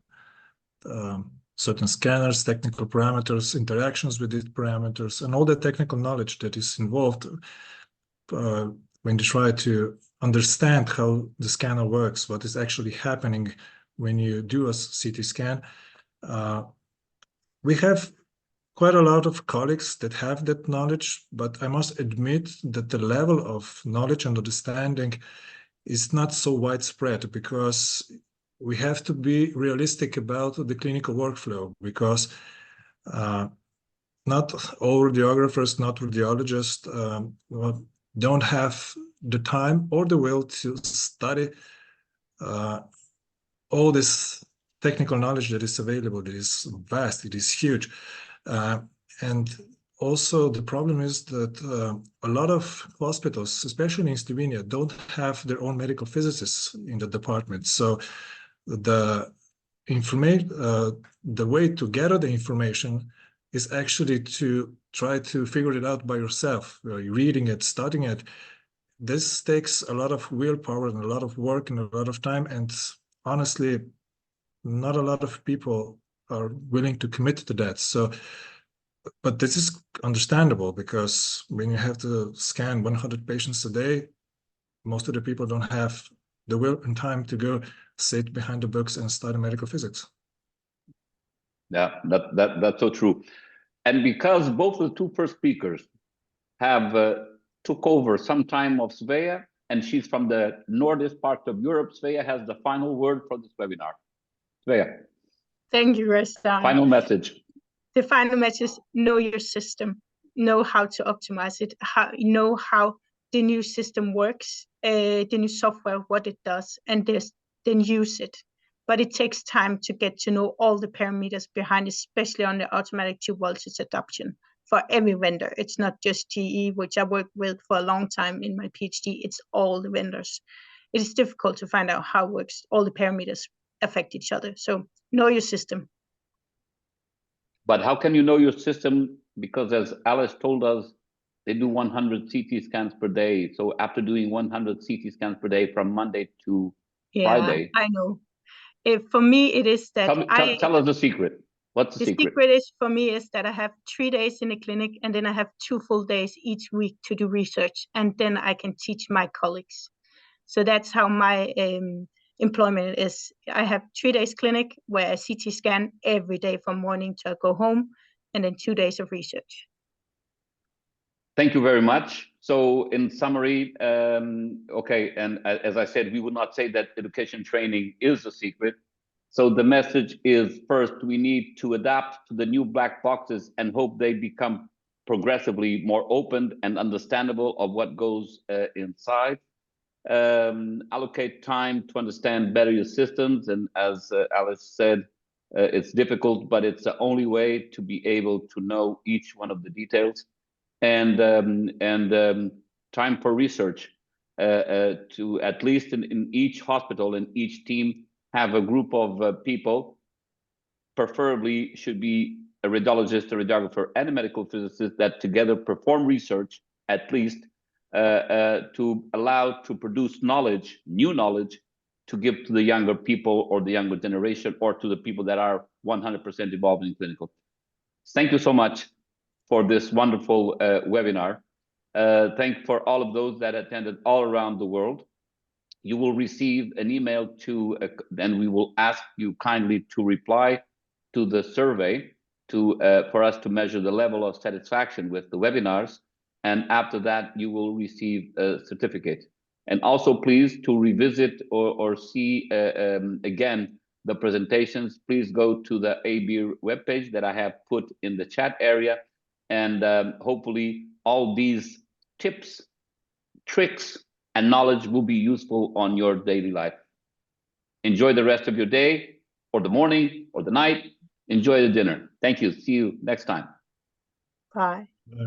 scanners, technical parameters, interactions with these parameters, and all the technical knowledge that is involved when you try to understand how the scanner works, what is actually happening when you do a CT scan. We have quite a lot of colleagues that have that knowledge, but I must admit that the level of knowledge and understanding is not so widespread, because we have to be realistic about the clinical workflow, because not all radiographers, not radiologists don't have the time or the will to study all this technical knowledge that is available. It is vast, it is huge. And also the problem is that a lot of hospitals, especially in Slovenia, don't have their own medical physicists in the department. So the way to gather the information is actually to try to figure it out by yourself, reading it, studying it. This takes a lot of willpower and a lot of work and a lot of time, and honestly, not a lot of people are willing to commit to that. So, but this is understandable, because when you have to scan 100 patients a day, most of the people don't have the will and time to go sit behind the books and study medical physics. Yeah, that's so true. And because both the two first speakers have took over some time of Svea, and she's from the northern part of Europe, Svea has the final word for this webinar. Svea, Thank you, Rastan. final message. The final message is know your system, know how to optimize it, know how the new system works, the new software, what it does, and then use it. But it takes time to get to know all the parameters behind, especially on the automatic tube voltage adoption for every vendor. It's not just GE, which I worked with for a long time in my PhD. It's all the vendors. It is difficult to find out how it works. All the parameters affect each other. So know your system. But how can you know your system? Because as Alice told us, they do 100 CT scans per day. So after doing 100 CT scans per day from Monday to Friday. I know. For me, it is that tell us the secret. What's the secret? The secret is, for me, is that I have 3 days in the clinic, and then I have 2 full days each week to do research, and then I can teach my colleagues. So that's how my employment is. I have 3 days clinic where I CT scan every day from morning till I go home, and then 2 days of research. Thank you very much. So in summary, okay, and as I said, we would not say that education training is a secret. So the message is, first, we need to adapt to the new black boxes and hope they become progressively more open and understandable of what goes inside. Allocate time to understand better your systems. And as Alice said, it's difficult, but it's the only way to be able to know each one of the details. And time for research, to at least in each hospital, in each team, have a group of people, preferably should be a radiologist, a radiographer, and a medical physicist, that together perform research, at least to allow to produce knowledge, new knowledge, to give to the younger people or the younger generation, or to the people that are 100% involved in clinical. Thank you so much for this wonderful webinar. Thank for all of those that attended all around the world. You will receive an email and we will ask you kindly to reply to the survey for us to measure the level of satisfaction with the webinars. And after that, you will receive a certificate. And also, please, to revisit or see again the presentations, please go to the ABIR webpage that I have put in the chat area. And hopefully all these tips, tricks, and knowledge will be useful on your daily life. Enjoy the rest of your day, or the morning, or the night. Enjoy the dinner. Thank you. See you next time. Bye. Yeah.